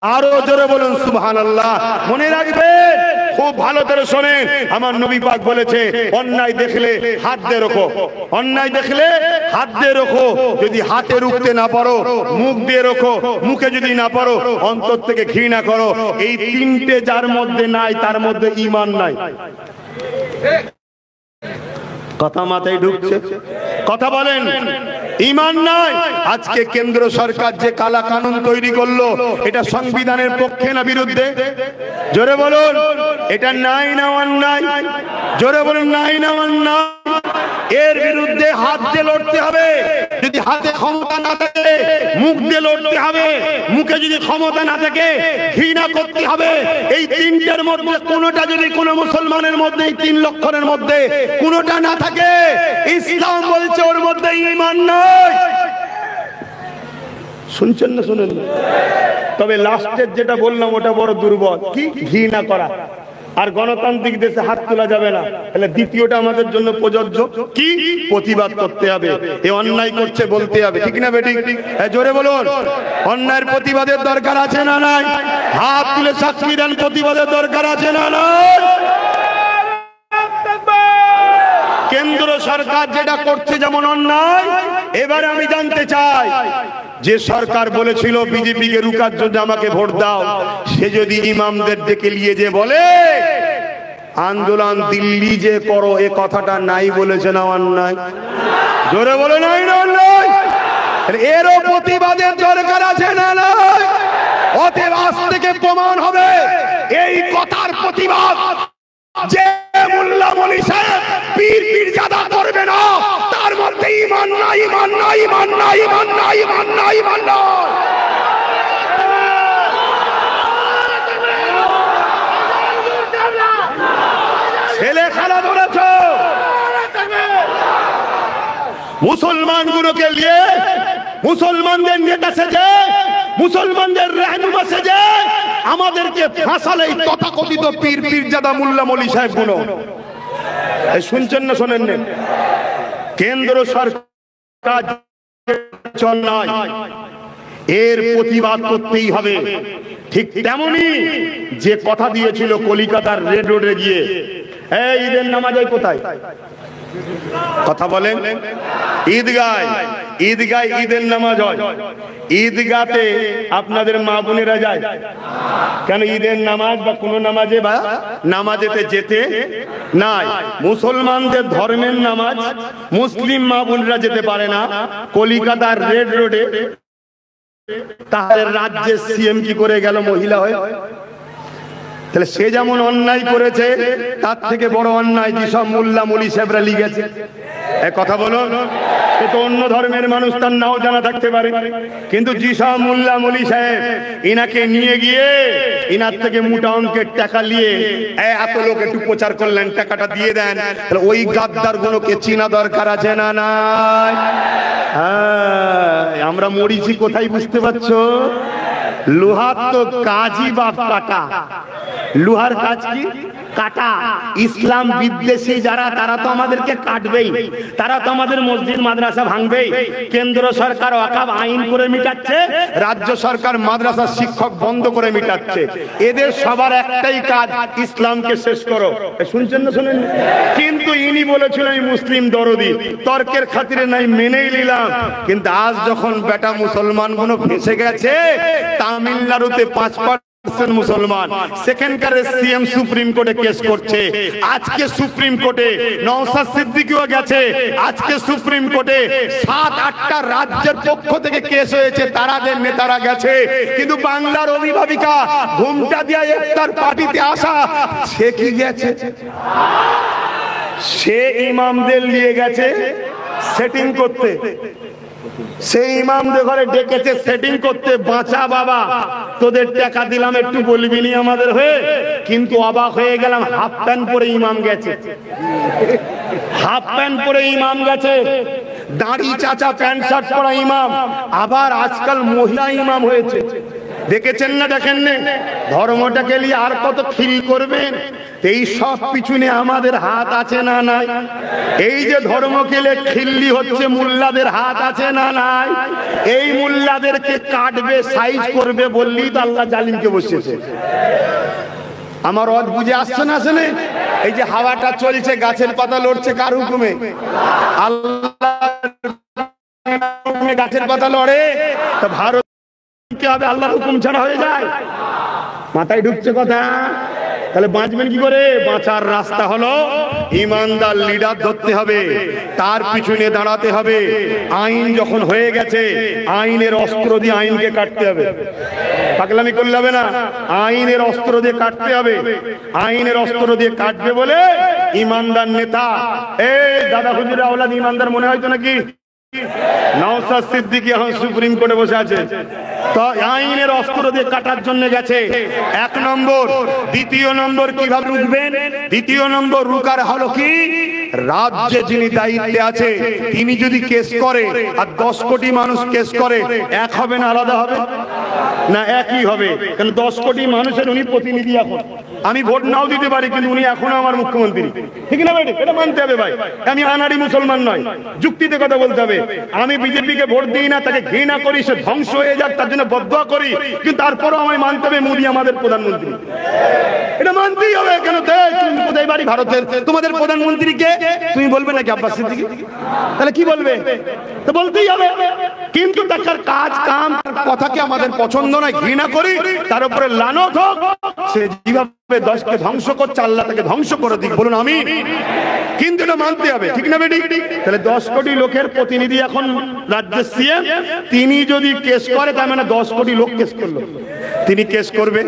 আরো জোরে বলুন সুবহানাল্লাহ। মনে রাখবেন, খুব ভালো করে শোনেন, আমার নবী পাক বলেছে অন্যায় দেখলে হাত দিয়ে রোখো, অন্যায় দেখলে হাত দিয়ে রোখো। যদি হাতে রুখতে না পারো মুখ দিয়ে রোখো, মুখে যদি না পারো অন্তর থেকে ঘৃণা করো। এই তিনটে যার মধ্যে নাই তার মধ্যে ঈমান নাই। কথা মাথায় ঢুকছে? কথা বলেন, ঈমান নাই। আজকে কেন্দ্র সরকার যে কালা কানুন তৈরি করলো, এটা সংবিধানের পক্ষে না বিরুদ্ধে? জোরে বলুন, এটা নাই না অন্যায়? জোরে বলুন, নাই না অন্যায়? এর বিরুদ্ধে হাত দিয়ে লড়তে হবে। যদি হাতে ক্ষমতা না থাকে মুখ দিয়ে লড়তে হবে, মুখে যদি ক্ষমতা না থাকে ঘৃণা করতে হবে। এই তিনটার মধ্যে কোনোটা যদি কোনো মুসলমানের মধ্যে, এই 3 লক্ষণের মধ্যে কোনোটা না থাকে, ইসলাম বলছে ওর মধ্যে ঈমান নাই। শুনছেন না? শুনেন না? তবে লাস্টের যেটা বললাম ওটা বড় দুর্বল। কি? ঘৃণা করা। আর গণতান্ত্রিক দেশে হাত তোলা যাবে না। তাহলে দ্বিতীয়টা আমাদের জন্য প্রযোজ্য, কি? প্রতিবাদ করতে হবে, এ অন্যায় করছে বলতে হবে, ঠিক না বেটি? জোরে বলুন, অন্যায়ের প্রতিবাদের দরকার আছে না নাই? হাত তুলে সাক্ষী দেন, প্রতিবাদের দরকার আছে না নাই? কেন্দ্র সরকার যেটা করছে যেমন অন্যায়, এবারে আমি জানতে চাই, যে সরকার বলেছিল বিজেপি কে রুকার জন্য আমাকে ভোট দাও, সে যদি ইমামদের ডেকে নিয়ে যে বলে আন্দোলন দিল্লি যে করো, এ কথাটা নাই বলেছে না অন্যায়? জোরে বলে নাই না অন্যায়? এরও প্রতিবাদের দরকার আছে না নাই? অতএব আজ থেকে প্রমাণ হবে এই কথার প্রতিবাদ, যে মোল্লা মলি সাহেব পীর পীরজাদা করবে না, তার মধ্যে ঈমান নাই, ঈমান নাই, ঈমান নাই, ঈমান নাই, ঈমান নাই, ঈমান নাই। ছেলে খেলা ধরেছ মুসলমানগুলোকে নিয়ে, মুসলমানদের নেতা সেজে, মুসলমানদের রাহনুমা সেজে আমাদেরকে ফাঁসালে এই তথাকথিত পীর পীরজাদা মোল্লা মলি সাহেব গুলো। শুনছেন না শোনেন না? কেন্দ্র সরকার এর প্রতিবাদ করতেই হবে। ঠিক তেমনি যে কথা দিয়েছিল কলিকাতার রেড রোডে গিয়ে, এই ঈদের নামাজ হয় কোথায়? কথা বলেন। ঈদগায়, ঈদগায় ঈদের নামাজ হয়। ঈদগাতে আপনাদের মা বোনেরা যায় কেন? ঈদের নামাজ বা কোনো নামাজে বা নামাজেতে যেতে নাই। মুসলমানদের ধর্মের নামাজ মুসলিম মা বোনেরা যেতে পারে না। কলিকাতার রেড রোডে তাহলে রাজ্যের সিএম কি করে গেল মহিলা হয়ে? তাহলে সে যেমন অন্যায় করেছে, তার থেকে বড় অন্যায় যেসব মোল্লা মলি সাহেবরা লিখেছে। কথা বলো, সে তো অন্য ধর্মের মানুষ, তার নাও জানা থাকতে পারে, কিন্তু যেসব মোল্লা মলি সাহেব ইনাকে নিয়ে গিয়ে ইনার থেকে মোটা অঙ্কের টাকা নিয়ে এত লোক একটু প্রচার করলেন, টাকাটা দিয়ে দেন, তাহলে ওই গাদ্দার গুলোকে চিনা দরকার আছে না নাই? হ্যাঁ, আমরা মরিছি কোথায় বুঝতে পারছো? লোহার তো কাজই বাপ কাটা। লোহার কাজ কি? কাটা। ইসলাম বিদ্বেষী যারা, তারা তো আমাদেরকে কাটবেই, তারা তো আমাদের মসজিদ মাদ্রাসা ভাঙবেই। কেন্দ্র সরকার ওয়াকফ আইন করে মিটাচ্ছে, রাজ্য সরকার মাদ্রাসা শিক্ষক বন্ধ করে মিটাচ্ছে। এদের সবার একটাই কাজ, ইসলামকে শেষ করো। শুনছেন না শোনেন? কিন্তু ইনি বলেছিলেন আমি মুসলিম দরদি, তর্কের খাতিরে নাই মেনেই নিলাম। কিন্তু আজ যখন বেটা মুসলমান গুলো ফেঁসে গেছে, তামিলনাড়ুতে 5% মুসলমান, সেখানকার সিএম সুপ্রিম কোর্টে কেস করছে। আজকে সুপ্রিম কোর্টে নওশাদ সিদ্দিকীও গেছে, আজকে সুপ্রিম কোর্টে 7-8টা রাজ্যের পক্ষ থেকে কেস হয়েছে, তারাদের নেতারা গেছে। কিন্তু বাংলার অভিভাবিকা ঘুমটা দিয়ে ইফতার পার্টিতে আসা, সে কি গেছে? সে ইমামদের নিয়ে গেছে সেটিং করতে, সেই ইমামদের ঘরে ডেকেছে সেটিং করতে। বাঁচা বাবা, তোদের টাকা দিলাম একটু বলবি নি আমাদের হয়ে। কিন্তু অবাক হয়ে গেলাম, হাফ প্যান্ট পরে ইমাম গেছে, হাফ প্যান্ট পরে ইমাম গেছে, দাড়ি চাচা প্যান্ট শার্ট পরা ইমাম। আবার আজকাল মহিলা ইমাম হয়েছে, দেখেছেন না? দেখেন না? ধর্মটাকে নিয়ে আর কত খিল করবেন? এই সব পিছনে আমাদের হাত আছে না নাই? এই যে ধর্মকে নিয়ে খিল্লি হচ্ছে, মোল্লাদের হাত আছে না নাই? এই মোল্লাদেরকে কাটবে, সাইজ করবে বললেই তো আল্লাহ জালিমকে বসিয়েছে। আমার রদ বুঝে আসছে না? আসলে এই যে হাওয়াটা চলছে, গাছের পাতা লড়ছে, কার হুকুমে? আল্লাহ গাছের পাতা লড়ে। তো ভারত কি হবে? আল্লাহর হুকুম ছাড়া হয়ে যায়? মাথায় ঢুকছে কথা? তাহলে বাঁচবেন কি করে? বাঁচার রাস্তা হলো ইমানদার লিডার ধরতে হবে, তার পিছনে দাঁড়াতে হবে। আইন যখন হয়ে গেছে, আইনের অস্ত্র দিয়ে আইনকে কাটতে হবে। পাগলামি করলে হবে না, আইনের অস্ত্র দিয়ে কাটতে হবে। আইনের অস্ত্র দিয়ে কাটবে বলে ইমানদার নেতা, এই দাদা হুজুর আওলাদ ইমানদার মনে হয়তো নাকি? নওশাদ সিদ্দিকী এখন সুপ্রিম কোর্টে বসে আছে, তো আইনের অস্ত্র দিয়ে কাটার জন্য গেছে। 1 নম্বর। দ্বিতীয় নম্বর কিভাবে রুখবেন? দ্বিতীয় নম্বর রুকার হলো কি? রাজ্যে যিনি দায়িত্বে আছে তিনি যদি কেস করে আর 10 কোটি মানুষ কেস করে, এক হবে না আলাদা হবে? না একই হবে, কারণ 10 কোটি মানুষের উনি প্রতিনিধি। এখন আমি ভোট নাও দিতে পারি, কিন্তু উনি এখনো আমার মুখ্যমন্ত্রী, ঠিক না ভাই? এটা মানতে হবে ভাই। আমি আনাড়ি মুসলমান নয়, যুক্তিতে কথা বলতে হবে। আমি বিজেপিকে ভোট দিই না, তাকে ঘৃণা করি, সে ধ্বংস হয়ে যাক তার জন্য বদদোয়া করি, কিন্তু তারপরও আমায় মানতে হবে মোদী আমাদের প্রধানমন্ত্রী। এটা মানতেই হবে। কেন? তুমি কোথায় বাড়ি? ভারতের। তোমাদের প্রধানমন্ত্রীকে তুমি বলবে নাকি আব্বাস সিদ্দিকী? তাহলে কি বলবে? তো বলতেই হবে। কিন্তু তার কাজ কাম কথাকে আমাদের পছন্দ নয়, ঘৃণা করি, তার উপরে লানত হোক। সে যেভাবে দেশকে ধ্বংস করছে, আল্লাহ তাকে ধ্বংস করে দিক, বলুন আমিন। কিন্তু এটা মানতে হবে, ঠিক না বেটি? তাহলে 10 কোটি লোকের প্রতিনিধি এখন রাজ্যের সিএম, তিনি যদি কেস করে তার মানে 10 কোটি লোক কেস করলো, তিনি কেস করবে।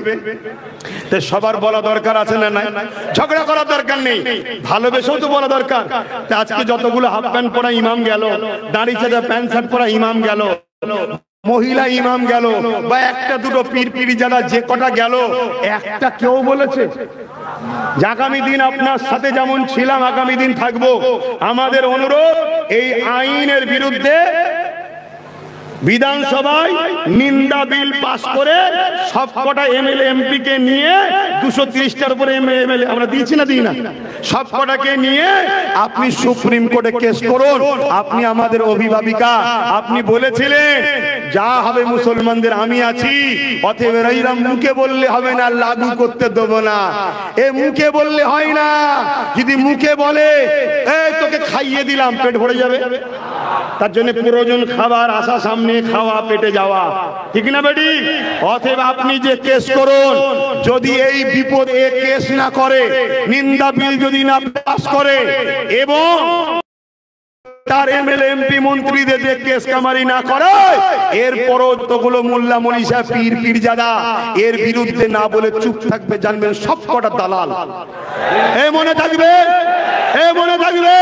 তো সবার বলা দরকার আছে না নাই? ঝগড়া করার দরকার নেই, ভালোবেসেও তো বলা দরকার। আজকে যতগুলো হাফ প্যান্ট পরা ইমাম গেল, দাড়ি চাঁদা প্যান্ট শার্ট পরা ইমাম গেল, মহিলা ইমাম গেল, বা একটা দুটো পীর পিড়ি যারা যে কটা গেল, একটা কেউ বলেছে আগামী দিন আপনার সাথে যেমন ছিলাম আগামী দিন থাকবো? আমাদের অনুরোধ, এই আইনের বিরুদ্ধে বিধানসভায় নিন্দা বিল পাস করে সবকটা এমএলএ এমপি কে নিয়ে 230টার উপরে এমএলএ আমরা দিয়েছি না, দিই না, সবকটাকে নিয়ে আপনি সুপ্রিম কোর্টে কেস করুন। আপনি আমাদের অভিভাবিকা, আপনি বলেছিলেন যা হবে মুসলমানদের আমি আছি, অতএব এরা মুখে বললে হবে না, লাগু করতে দেব না। এ মুখে বললে হয় না। যদি মুখে বলে এই তোকে খাইয়ে দিলাম, পেট ভরে যাবে। তার জন্য প্রয়োজন খাবার আসা, সামনে খাওয়া, পেটে যাওয়া, ঠিক না বেটি? অতএব আপনি যে কেস করুন, যদি এই বিপদে কেস না করে, নিন্দা বিল যদি না পাস করে, এবং তার এমএলএ এমপি মন্ত্রীদের যে কেস কামারি না করে, এরপরও তোগুলো মোল্লা মনীষা পীর পীরজাদা এর বিরুদ্ধে না বলে চুপ থাকবে, জানবেন সবকটা দালাল। এ মনে থাকবে, এ মনে থাকবে।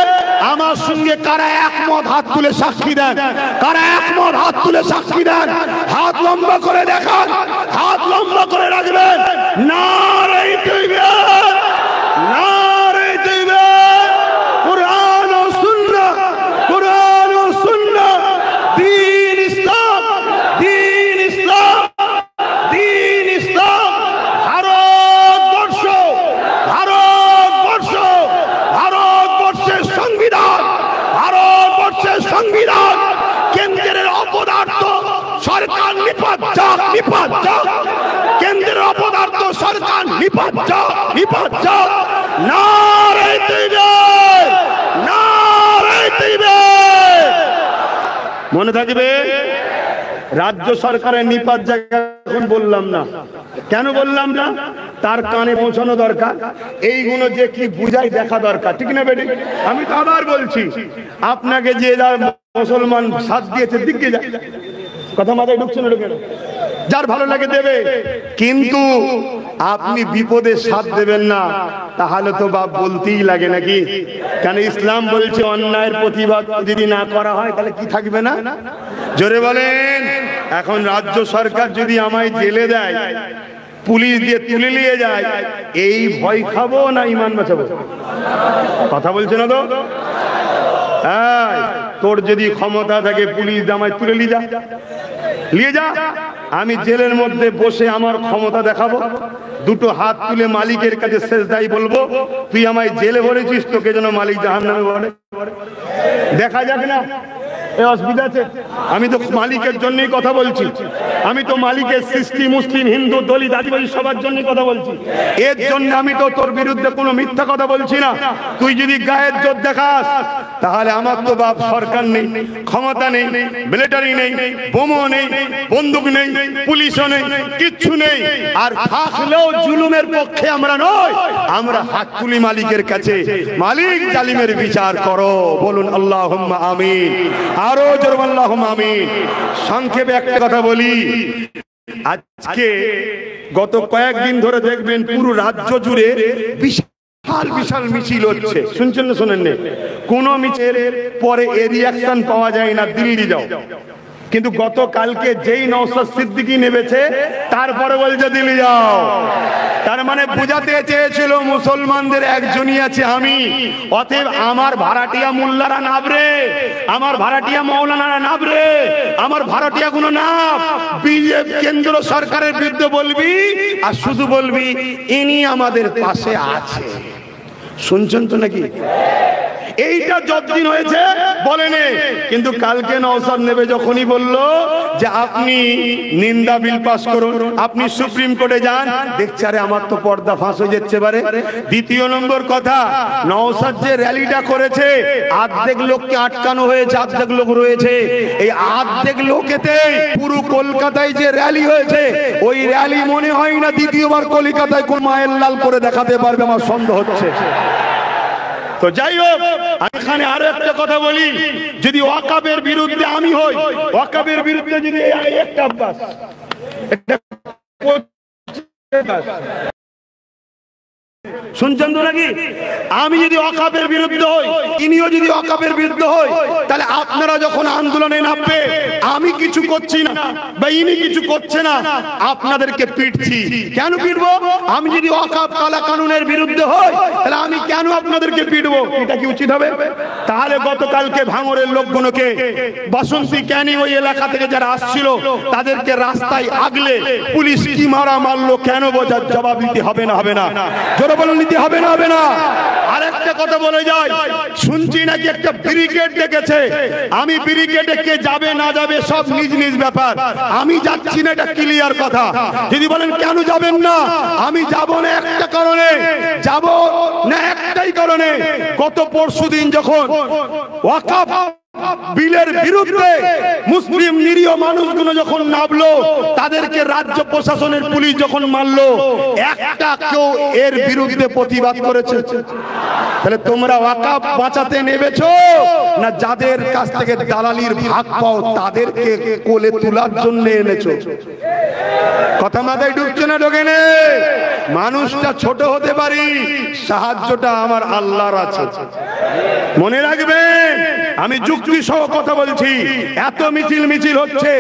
আমার সঙ্গে কারা একমত হাত তুলে সাক্ষী দেন? কারা একমত হাত তুলে সাক্ষী দেন? হাত লম্বা করে দেখান, হাত লম্বা করে রাখবেন। নারে তাকবীর, নারে তাকবীর। কুরআন ও সুন্নাহ, কুরআন ও সুন্নাহ, দ্বীন ইসলাম, দ্বীন ইসলাম, দ্বীন ইসলাম। ভারতবর্ষ, ভারতবর্ষ, ভারতবর্ষের সংবিধান, ভারতবর্ষের সংবিধান। কেন্দ্রের অপদার্থ সরকার নিপাত যাক, নিপাত যাক। কেন্দ্রের অপদার্থ সরকার নিপাত যাক, নিপাত যাক। নারে তাকবীর, নারে তাকবীর। মনে থাকবে, রাজ্য সরকারের নিপাত জায়গা এখন বললাম না। কেন বললাম না? তার কানে পৌঁছানো দরকার। এইগুলো যে কি বুঝাই দেখা দরকার, ঠিক না বেটি? আমি তো আবার বলছি, আপনাকে যে মুসলমান সাথ দিয়েছে দিকে যায়, কথা মাথায় ঢুকছে না? ঢুকে, যার ভালো লাগে দেবে, কিন্তু আপনি বিপদে সাথ দেবেন না, তাহলে তো বাপ বলতেই লাগে নাকি? কেন ইসলাম বলছে অন্যায়ের প্রতিবাদ যদি না করা হয় তাহলে কি থাকবে না? জোরে বলেন। এখন রাজ্য সরকার যদি আমায় জেলে দেয়, পুলিশ দিয়ে তুলে নিয়ে যায়, এই ভয় খাবো না ইমান বাঁচাবো? কথা বলছে না তো? তোর যদি ক্ষমতা থাকে পুলিশ আমায় তুলে নিয়ে যা, আমি জেলের মধ্যে বসে আমার ক্ষমতা দেখাবো, দুটো হাত তুলে মালিকের কাছে সেজদাই বলবো, তুই আমায় জেলে ভরেছিস, তোকে যেন মালিক জাহান্নামে বলে। দেখা যাক না, এই অসুবিধা আছে? আমি তো মালিকের জন্যই কথা বলছি। আমি তো মালিকের সৃষ্টি, মুসলিম, হিন্দু, দলিত, আদিবাসী সবার জন্য কথা বলছি। এর জন্য আমি তো তোর বিরুদ্ধে কোনো মিথ্যা কথা বলছি না। তুই যদি গায়ের জোর দেখাস, তাহলে আমার তো বাপ সরকার নেই, ক্ষমতা নেই, মিলিটারি নেই, বোমা নেই, বন্দুক নেই, পুলিশও নেই, কিচ্ছু নেই। আর থাকলেও জুলুমের পক্ষে আমরা নয়, আমরা হাত তুলি মালিকের কাছে, মালিক জালিমের বিচার করো। বলুন আল্লাহুম্মা আমিন। আরো জোরে আল্লাহুম্মা আমিন। সংক্ষেপে একটা কথা বলি, আজকে গত কয়েকদিন ধরে দেখবেন পুরো রাজ্য জুড়ে বিশাল বিশাল মিছিল হচ্ছে। শুনছেন না? শোনেন না? কোন মিছিলের পরে এ রিয়াকশন পাওয়া যায় না, দিল্লি যাও। কিন্তু গতকালকে যেই নওশাদ সিদ্দিকী নেমেছে, তারপরে বলছে দিল্লি যাও। তার মানে বোঝাতে চেয়েছিল মুসলমানদের একজনই আছে আমি, অতএব আমার ভাড়াটিয়া মোল্লারা নাবরে, আমার ভাড়াটিয়া মৌলানারা নাবরে, আমার ভাড়াটিয়া গুলো নাব, বিজেপি কেন্দ্র সরকারের বিরুদ্ধে বলবি আর শুধু বলবি ইনি আমাদের পাশে আছে। শুনছেন তো নাকি? এইটা যতদিন হয়েছে বলেনি, কিন্তু কালকে নওশাদ নেবে যখনই বলল যে আপনি নিন্দা বিল পাস করুন, আপনি সুপ্রিম কোর্টে যান, দেখছে আরে আমার তো পর্দা ফাঁস হয়ে যাচ্ছে পারে। দ্বিতীয় নম্বর কথা, নওশাদ যে র্যালিটা করেছে অর্ধেক লোককে আটকানো হয়েছে, অর্ধেক লোক রয়েছে, এই অর্ধেক লোকেতে পুরো কলকাতায় যে র্যালি হয়েছে ওই র্যালি মনে হয় না দ্বিতীয়বার কলকাতায় কোন মায়ের লাল করে দেখাতে পারবে, আমার সন্দেহ হচ্ছে। তো যাই হোক, এখানে আরো একটা কথা বলি, যদি ওয়াকাবের বিরুদ্ধে আমি হই, ওয়াকাবের বিরুদ্ধে যদি একটা বাস শুনছেন তো নাকি, আমি যদি ওয়াকাবের বিরুদ্ধে হই, ইনিও যদি ওয়াকাবের বিরুদ্ধে হই, তাহলে আপনারা যখন আন্দোলনে নামবে আমি কিছু করছি না বা ইনি কিছু করছে না, আপনাদেরকে পিটছি। কেন পিটবো? আমি যদি ওয়াকাব কালা কানুনের বিরুদ্ধে হই তাহলে আমি কেন আপনাদেরকে পিটবো? এটা কি উচিত হবে? তাহলে গতকালকে ভাঙড়ের লোকগুলোকে বাসন্তী ক্যানিং ওই এলাকা থেকে যারা আসছিল তাদেরকে রাস্তায় আগলে পুলিশ কি মারা মারলো, কেন বোঝার জবাব দিতে হবে না? হবে না? জোরে বলুন, নিতে হবে না? হবে না? আরেকটা কথা বলে যায়, শুনছি নাকি একটা ব্রিগেড ডেকেছে। আমি ব্রিগেডে কে যাবে না যাবে সব নিজ নিজ ব্যাপার, আমি যাচ্ছি না, এটা ক্লিয়ার কথা। যদি বলেন কেন যাবেন না, আমি যাব না একটা কারণে, যাব না একটাই কারণে, গত পরশুদিন যখন ওয়াকাফ বিলের বিরুদ্ধে মুসলিম নিরীহ মানুষগুলো যখন নামলো, তাদেরকে রাজ্য প্রশাসনের পুলিশ যখন মারলো, একটা কেউ এর বিরুদ্ধে প্রতিবাদ করেছে? তাহলে তোমরা ওয়াকাফ বাঁচাতে নেমেছো না যাদের কাছ থেকে দালালির ভাগ পাও তাদেরকে কোলে তোলার জন্য এনেছো? কথা মাথায় ঢুকছে না? ঢোকে না? মানুষটা ছোট হতে পারি, সাহায্যটা আমার আল্লাহর আছে, মনে রাখবেন। আমি যুক্তি সহ কথা বলছি। এত মিছিল হচ্ছে,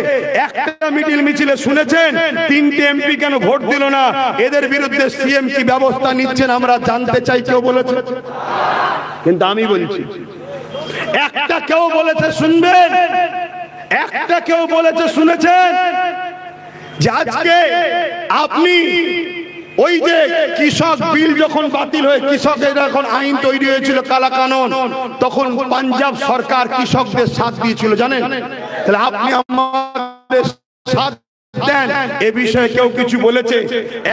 একটা মিছিলে শুনেছেন 3টে এমপি কেন ভোট দিল না? এদের বিরুদ্ধে সিএম কি ব্যবস্থা নিচ্ছেন আমরা জানতে চাই। কেউ বলেছে? কিন্তু আমি বলছি, একটা কেউ বলেছে শুনবেন, একটা কেউ বলেছে শুনেছেন যে আজকে আপনি ওই যে কৃষক বিল যখন বাতিল হয়ে কৃষকের এখন আইন তৈরি হয়েছিল কালা কানুন, তখন পাঞ্জাব সরকার কৃষকদের সাথ দিয়েছিল, জানেন? তাহলে আপনি আমাদের সাথ দেন, এ বিষয়ে কেউ কিছু বলেছে?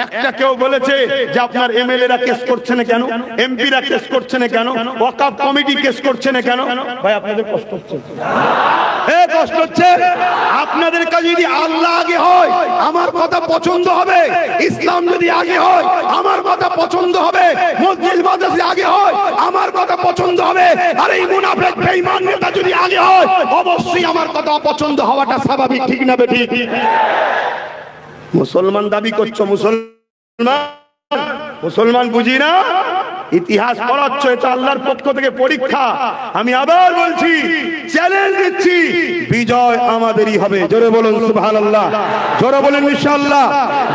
একটা কেউ বলেছে যে আপনার এমএলএরা কেস করছে না কেন, এমপিরা কেস করছে না কেন, ওয়াকাফ কমিটি কেস করছে না কেন? ভাই আপনাদের কষ্ট হচ্ছে, কষ্ট হচ্ছে। আপনাদের কাছে যদি আল্লাহ আগে হয় আমার কথা পছন্দ হবে, ইসলাম যদি আগে হয় আমার কথা পছন্দ হবে, মসজিদ মাদ্রাসা আগে হয় আমার কথা পছন্দ হবে, আর এই মুনাফিক বেঈমান নেতা যদি আগে হয় অবশ্যই আমার কথা অপছন্দ হওয়াটা স্বাভাবিক, ঠিক না বেঠিক? মুসলমান দাবি করছো, মুসলমান বুঝি না, ইতিহাস পড়াচ্ছ, এটা আল্লাহর পক্ষ থেকে পরীক্ষা। আমি আবার বলছি, চ্যালেঞ্জ দিচ্ছি, বিজয় আমাদেরই হবে। জোরে বলুন সুবহানাল্লাহ, জোরে বলুন ইনশাআল্লাহ,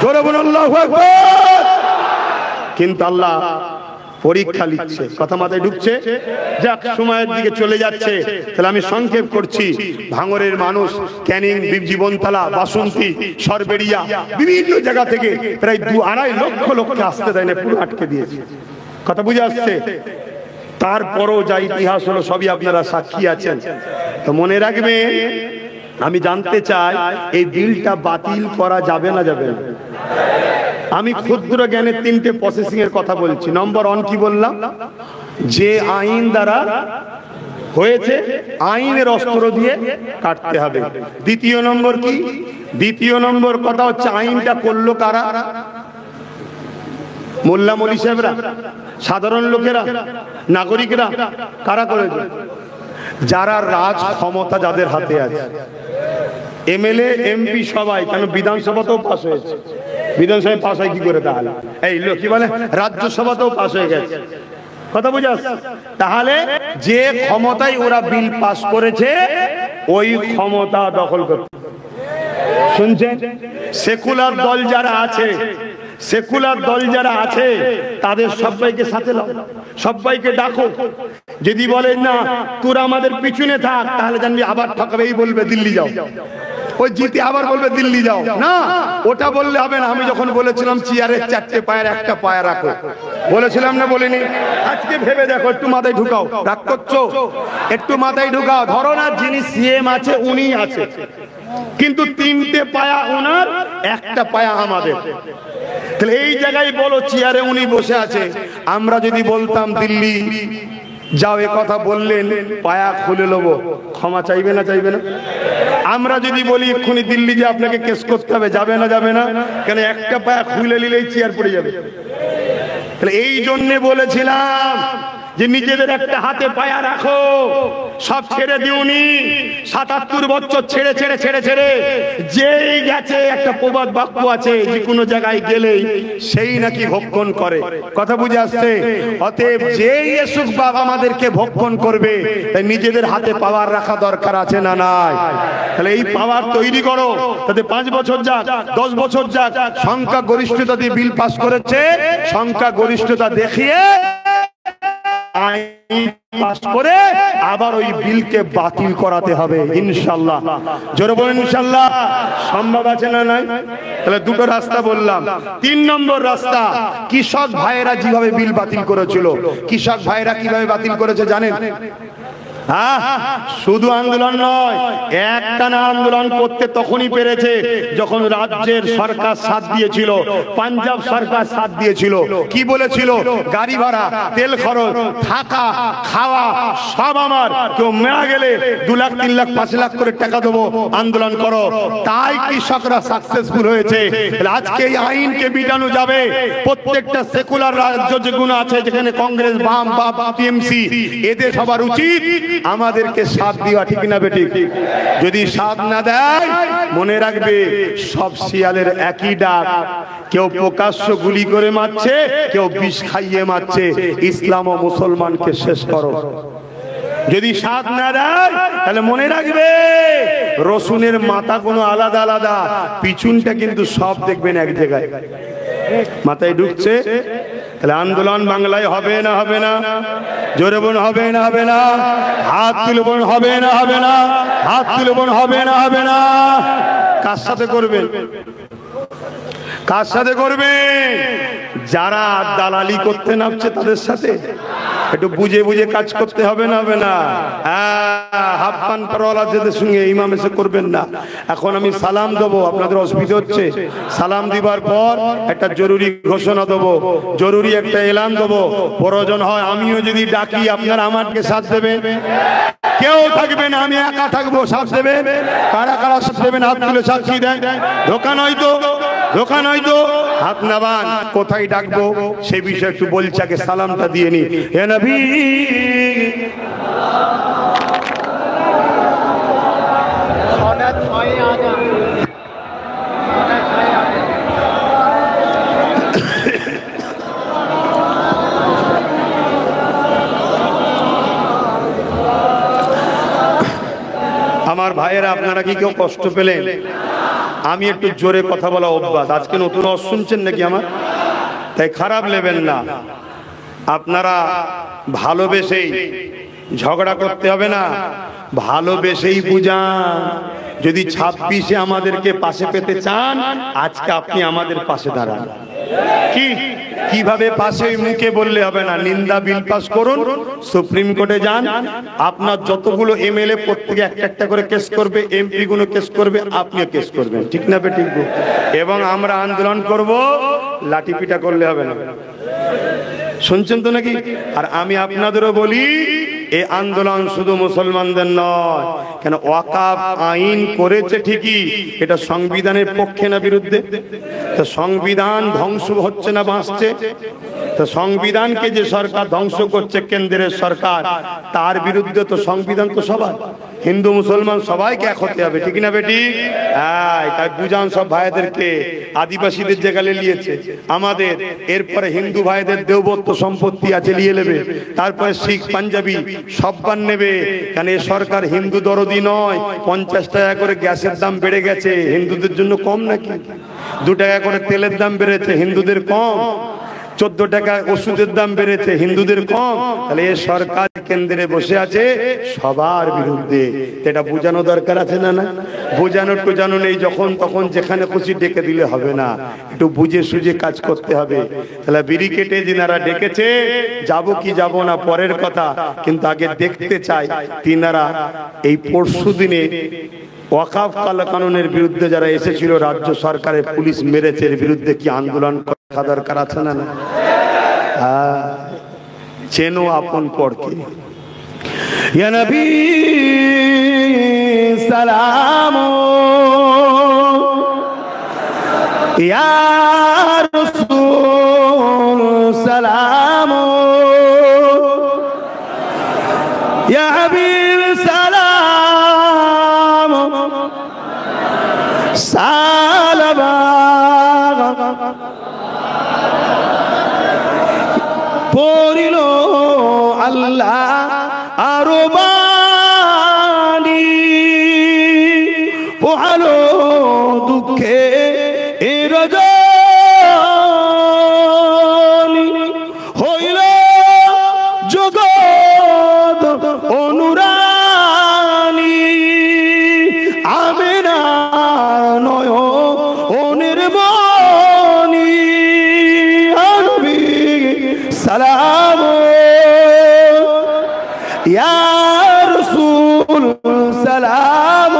জোরে বলুন আল্লাহু আকবার। কিন্তু আল্লাহ পরীক্ষা নিচ্ছে, কথা মাথায় ঢুকছে? যাক, সময়ের দিকে চলে যাচ্ছে, তাহলে আমি সংক্ষেপ করছি। ভাঙড়ের মানুষ ক্যানিং, জীবনতলা, বাসন্তী, সরবেড়িয়া বিভিন্ন জায়গা থেকে প্রায় 2-2.5 লক্ষ লোককে আসতে দেয় না, পুরো আটকে দিয়েছে। কথা বুঝে আসছে? তারপরও যা ইতিহাস হলো সবই আপনারা সাক্ষী আছেন। তো মনে রাখবে, আমি জানতে চাই এই বিলটা বাতিল করা যাবে না যাবে না? আমি ক্ষুদ্র জ্ঞানের 3টে প্রসেসিং এর কথা বলছি। নম্বর 1 কি বললাম? যে আইন দ্বারা হয়েছে আইনের অস্ত্র দিয়ে কাটতে হবে। দ্বিতীয় নম্বর কি? দ্বিতীয় নম্বর কথা হচ্ছে আইনটা করলো কারা? মোল্লা মৌলী সাহেবরা, সাধারণ লোকেরা, নাগরিকরা? কারা করেছে? যারা রাজ ক্ষমতা যাদের হাতে আছে, এমএলএ এমপি সবাই। কেন? বিধানসভাতেও পাস হয়েছে। বিধানসভায় পাস হয় কি করে? তাহলে এই লোক কি বলে রাজ্যসভাতেও পাস হয়ে গেছে। কথা বুঝে আসছে? তাহলে যে ক্ষমতায় ওরা বিল পাস করেছে ওই ক্ষমতা দখল করতে। শুনছেন? সেকুলার দল যারা আছে, সেকুলার দল যারা আছে তাদের সবাইকে সাথে নাও, সবাইকে ডাকো। যদি বলেন না তোরা আমাদের পিছনে থাক, তাহলে জানবি আবার ঠকাবে, এই বলবে দিল্লি যাও, ওই জিতে আবার বলবে দিল্লি যাও। না, ওটা বললে হবে না। আমি যখন বলেছিলাম চেয়ারের 4টে পায়ের একটা পায়ে রাখো, বলেছিলাম না বলিনি? আজকে ভেবে দেখো, একটু মাথায় ঢুকাও। রাগ করছো? একটু মাথায় ঢুকাও। ধরো না যিনি সিএম আছে উনি আছে, কিন্তু 3টে পায়া ওনার, একটা পায়া আমাদের। তাহলে এই জায়গায় বলো চেয়ারে উনি বসে আছে, আমরা যদি বলতাম দিল্লি যাও, এ কথা বললেন, পায়া খুলে নেবো, ক্ষমা চাইবে না চাইবে না? আমরা যদি বলি এক্ষুনি দিল্লি যে আপনাকে কেস করতে হবে, যাবে না যাবে না? কেন একটা পায়া খুলে নিলেই চেয়ার পড়ে যাবে। তাহলে এই জন্যে বলেছিলাম যে নিজেদের একটা হাতে পায়া রাখো, সব ছেড়ে দিওনি। 77 বছর ছেড়ে ছেড়ে ছেড়ে ছেড়ে যেই গেছে, একটা প্রবাদ বাক্য আছে, যে কোনো জায়গায় গেলেই সেই নাকি ভক্ষণ করে। কথা বুঝে আসছে? অতএব যেই এসুক বাবা আমাদেরকে ভক্ষণ করবে, তাই নিজেদের হাতে পাওয়ার রাখা দরকার আছে না নাই? তাহলে এই পাওয়ার তৈরি করো, তাতে 5 বছর যাক, 10 বছর যাক, সংখ্যা গরিষ্ঠতা দিয়ে বিল পাস করেছে, সংখ্যা গরিষ্ঠতা দেখিয়ে আইন পাস করে আবার ওই বিলকে বাতিল করাতে হবে ইনশাআল্লাহ। জোরে বলেন ইনশাআল্লাহ। সম্ভব আছে না নাই? তাহলে দুটো রাস্তা বললাম। 3 নম্বর রাস্তা, কৃষক ভাইয়েরা যেভাবে বিল বাতিল করেছিল। কৃষক ভাইয়েরা কিভাবে বাতিল করেছে জানেন? শুধু আন্দোলন নয়, একটানা আন্দোলন করতে তখনই পেরেছে যখন রাজ্যের সরকার সাথ দিয়েছিল, পাঞ্জাব সরকার সাথ দিয়েছিল। কি বলেছিল? গাড়ি ভাড়া, তেল খরচ, থাকা, খাওয়া সব আমার, কেউ মারা গেলে 2 লাখ 3 লাখ 5 লাখ করে টাকা দেবো, আন্দোলন করো। তাই কৃষকরা সাকসেসফুল হয়েছে। আজকে এই আইনকে মিটানো যাবে। প্রত্যেকটা সেকুলার রাজ্য যেগুলো আছে, যেখানে কংগ্রেস, বাম বা টিএমসি, এদের সবার উচিত আমাদেরকে সাথ দেওয়া, ঠিক না বেঠিক? যদি সাথ না দেয়, মনে রাখবে সব শিয়ালের একই ডাক, কেউ প্রকাশ্য গুলি করে মারছে, কেউ বিষ খাইয়ে মারছে। ইসলাম ও মুসলমানকে শেষ করো। যদি সাথ না দেয়, তাহলে মনে রাখবে রসুনের মাথা কোনো আলাদা আলাদা, পিছনটা কিন্তু সব দেখবেন এক জায়গায়। মাথায় ঢুকছে? তাহলে আন্দোলন বাংলায় হবে না হবে না? জোরে বলুন, হবে না হবে না? হাত তুলে বলুন, হবে না হবে না? হাত তুলে বলুন, হবে না হবে না? কার সাথে করবেন? কার সাথে করবেন? যারা দালালি করতে নামছে তাদের সাথে। একটু বুঝে বুঝে কাজ করতে হবে না হবে না? হাফ পান পরওয়ালাদের সঙ্গে ইমাম এসে করবেন না। এখন আমি সালাম দেবো, আপনাদের অসুবিধা হচ্ছে। সালাম দিবার পর একটা জরুরি ঘোষণা দেবো, জরুরি একটা এলান দেবো। প্রয়োজন হয় আমিও যদি ডাকি, আপনারা আমাকে সাথ দেবেন। কেউ থাকবে না, আমি একা থাকবো, সাথ দেবেন। কারা কারা সাথ দেবেন হাত তুলে সাক্ষী দেন। ধোকা নয় তো? ধোকা নয় তো? হাত নাবান। কোথায় ডাকবো সেই বিষয়ে একটু বলছি, আগে সালামটা দিয়ে নি। হে নবী, আমার ভাইয়েরা, আপনারা কি কেউ কষ্ট পেলেন? আমি একটু জোরে কথা বলা অভ্যাস। আজকে নতুন ওয়াজ শুনছেন নাকি আমার? তাই খারাপ নেবেন না। আপনারা ভালোবেসেই, ঝগড়া করতে হবে না, ভালোবেসেই বুঝান। যদি 26-এ আমাদেরকে পাশে পেতে চান, আজকে আপনি আমাদের পাশে দাঁড়ান। কি কিভাবে পাশে? মুখে বললে হবে না। নিন্দা বিল পাস করুন, সুপ্রিম কোর্টে যান। আপনার যতগুলো এমএলএ প্রত্যেকে একটা একটা করে কেস করবে, এমপি গুলো কেস করবে, আপনিও কেস করবেন, ঠিক না বেঠিক? এবং আমরা আন্দোলন করব, লাঠি পিটা করলে হবে না। শুনছেন তো নাকি? আর আমি আপনাদেরও বলি, এই আন্দোলন শুধু মুসলমানদের নয়। কেন? ওয়াকাফ আইন করেছে ঠিকই, এটা সংবিধানের পক্ষে না বিরুদ্ধে? তো সংবিধান ধ্বংস হচ্ছে না বাঁচছে? তো সংবিধানকে যে সরকার ধ্বংস করছে, কেন্দ্রের সরকার, তার বিরুদ্ধে তো সংবিধান তো সবার, হিন্দু মুসলমান সবাইকে এক হতে হবে, ঠিক না বেটি? হ্যাঁ, তাই বুঝান সব ভাইদেরকে। আদিবাসীদের যেখানে নিয়েছে আমাদের, এরপরে হিন্দু ভাইদের দেবত্ব সম্পত্তি আছে নিয়ে নেবে, তারপরে শিখ পাঞ্জাবি সব্বার নেবে। কেন? এ সরকার হিন্দু দরদি নয়। 50 টাকা করে গ্যাসের দাম বেড়ে গেছে, হিন্দুদের জন্য কম নাকি? 2 টাকা করে তেলের দাম বেড়েছে, হিন্দুদের কম। 14 টাকা ওষুধের দাম বেড়েছে, হিন্দুদের কম। তাহলে এই সরকার কেন্দ্রে বসে আছে সবার বিরুদ্ধে। এটা বোঝানো দরকার আছে না? না বোঝানো নেই। যখন তখন যেখানে খুশি ডেকে দিলে হবে না, একটু বুঝে সুঝে কাজ করতে হবে। তাহলে ব্যারিকেডে যিনারা ডেকেছে, যাব কি যাব না পরের কথা, কিন্তু আগে দেখতে চাই তিনারা এই পরশু দিনে ওয়াকফ কানুনের বিরুদ্ধে যারা এসেছিল, রাজ্য সরকারের পুলিশ মেরেছে, এর বিরুদ্ধে কি আন্দোলন করা দরকার আছে না? না চেনো আপন পড়কে। ইয়া নবী সালাম, ইয়া রাসূল সালাম, ইয়া হাবিব সালাম, সালাম পড়িল আল্লাহ আরো বাণী, পোহালো দুঃখে এ রজনী, হইল জগৎ অনুরানী, আমেনা নয়নের মনি, নবী সালাম, ইয়া রাসূল সালাম,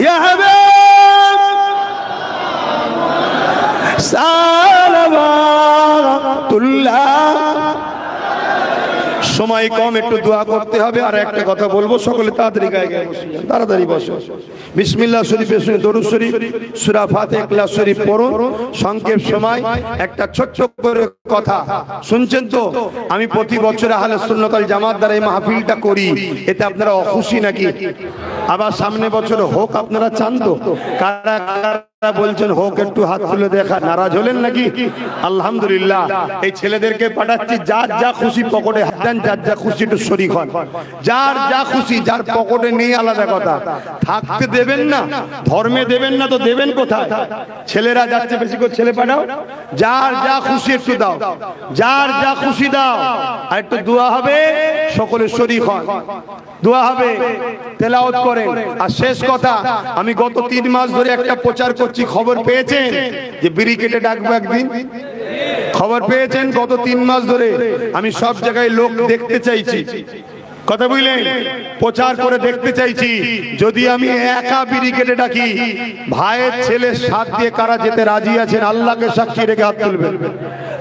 ইয়া হাবিব সালাওয়াতুল্লাহ। সময় কম, একটু দোয়া করতে হবে। আর একটা কথা বলবো, সকলে তাড়াতাড়ি গায়ে গায়ে বসে যান, তাড়াতাড়ি বসো। বিসমিল্লাহ শরীফের সঙ্গে দরুদ শরীফ, সূরা ফাতিহা, ইখলাস শরীফ পড়ুন। সংক্ষেপ সময়, একটা ছোট্ট করে কথা শুনছেন তো? আমি প্রতি বছর আহলে সুন্নাত ওয়াল জামাত দ্বারা এই মাহফিলটা করি, এতে আপনারা অখুশি নাকি? আবার সামনে বছর হোক, আপনারা চান তো? কারা কারা বলছেন হোক, একটু হাত তুলে দেখা। নারাজ হলেন নাকি? আলহামদুলিল্লাহ, এই ছেলেদেরকে পাঠাচ্ছি, যার যা খুশি পকেটে হাত দেন, যার যা খুশি একটু শরীক হন। যার যা খুশি, যার পকেটে নেই আলাদা কথা, থাকতে দেবেন না, ধর্মে দেবেন না তো দেবেন কোথায়? ছেলেরা যাচ্ছে, বেশি করে ছেলে পাঠাও। যার যা খুশি একটু দাও, যার যা খুশি দাও। আর একটু দোয়া হবে, সকলে শরীক হন, দোয়া হবে, তেলাওয়াত করেন। আর শেষ কথা, আমি গত 3 মাস ধরে একটা প্রচার করছি, খবর পেয়েছেন যে ব্যারিকেডে ডাকবো একদিন? খবর পেয়েছেন? গত 3 মাস ধরে আমি সব জায়গায় লোক দেখতে চাইছি, কথা বুঝলেন, প্রচার করে দেখতে চাইছি। যদি আমি একা ব্যারিকেডে ডাকি, ভাইয়ের ছেলের সাথ দিয়ে কারা যেতে রাজি আছেন? আল্লাহকে সাক্ষী রেখে হাত তুলবেন।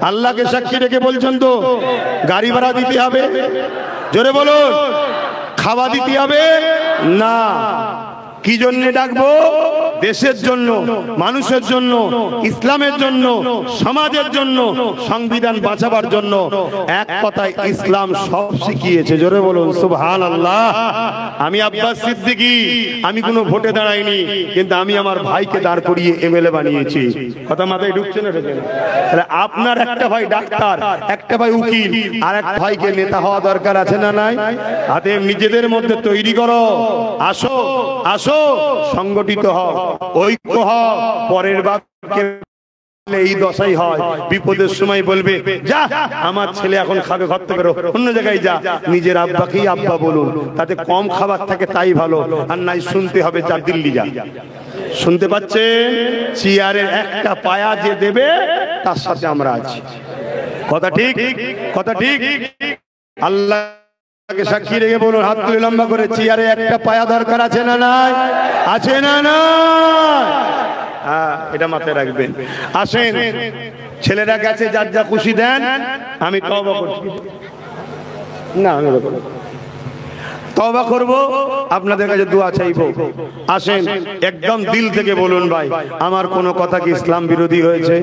আল্লাহকে সাক্ষী রেখে বলছেন তো? গাড়ি ভাড়া দিতে হবে, জোরে বলুন। খাওয়া দিতে হবে না। কি জন্য ডাকবো? দেশের জন্য, মানুষের জন্য, ইসলামের জন্য, সমাজের জন্য, সংবিধান বাঁচাবার জন্য। এক কথায় ইসলাম সব শিখিয়েছে, জোরে বলুন সুবহানাল্লাহ। আমি আব্বাস সিদ্দিকী, আমি কোনো ভোটে দাঁড়াইনি, কিন্তু আমি আমার ভাইকে দাঁড় করিয়ে এমএলএ বানিয়েছি। কথা মাথায় ঢুকছে না? তাহলে আপনার একটা ভাই ডাক্তার, একটা ভাই উকিল, আর এক ভাইকে নেতা হওয়া দরকার আছে না নাই? হাতে নিজেদের মধ্যে তৈরি করো, আসো আসো, সংগঠিত হও, ঐক্য হও। পরের বাপকে এই দশাই হয়, বিপদের সময় বলবে যা আমার ছেলে এখন খাবে, ঘর থেকে বেরো, অন্য জায়গায় যা। নিজের আব্বাকেই আব্বা বলুন, তাতে কম খাবার থাকে তাই ভালো। আর নাই শুনতে হবে যা দিল্লি যা। শুনতে পাচ্ছেন? চেয়ারের একটা পায়া যে দেবে, তার সাথে আমরা আছি। কথা ঠিক? কথা ঠিক? আল্লাহ সাক্ষী রেখে বলুন, হাত তুলে লম্বা করে, চেয়ারে একটা পায়া দরকার আছে না নাই? আছে না নাই? হ্যাঁ, এটা মাথায় রাখবেন। আসেন, ছেলেরা গেছে, যার যা খুশি দেন। আমি তওবা করছি না, আমি তওবা করব, আপনাদের কাছে দোয়া চাইবো। আসেন, একদম দিল থেকে বলুন, ভাই আমার কোনো কথা কি ইসলাম বিরোধী হয়েছে?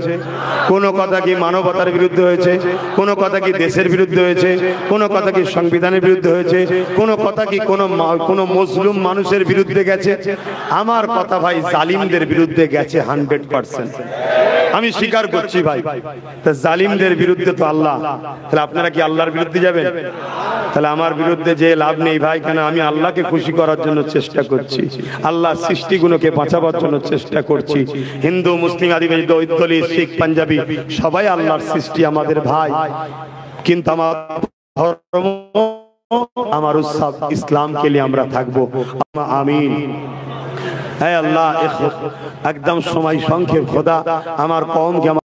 কোনো কথা কি মানবতার বিরুদ্ধে হয়েছে? কোনো কথা কি দেশের বিরুদ্ধে হয়েছে? কোনো কথা কি সংবিধানের বিরুদ্ধে হয়েছে? কোনো কথা কি কোনো মুসলিম মানুষের বিরুদ্ধে গেছে? আমার কথা ভাই জালিমদের বিরুদ্ধে গেছে 100%। আমি স্বীকার করছি ভাই। তা জালিমদের বিরুদ্ধে তো আল্লাহ, তাহলে আপনারা কি আল্লাহর বিরুদ্ধে যাবেন? তাহলে আমার বিরুদ্ধে যে লাভ নেই ভাই, কেন আমি আল্লাহকে খুশি করার জন্য চেষ্টা করছি, আল্লাহ সৃষ্টিগুলোকে বাঁচাবার জন্য চেষ্টা করছি। হিন্দু, মুসলিম, আদিবাসী, দলিত, শিখ, পাঞ্জাবি সবাই আল্লাহর সৃষ্টি, আমাদের ভাই। কিন্তু আমার ধর্ম, আমার উৎসব ইসলামকে নিয়ে আমরা থাকবো। আমিন। হে আল্লাহ, একদম সময় সংক্ষেপ, খোদা আমার কওমকে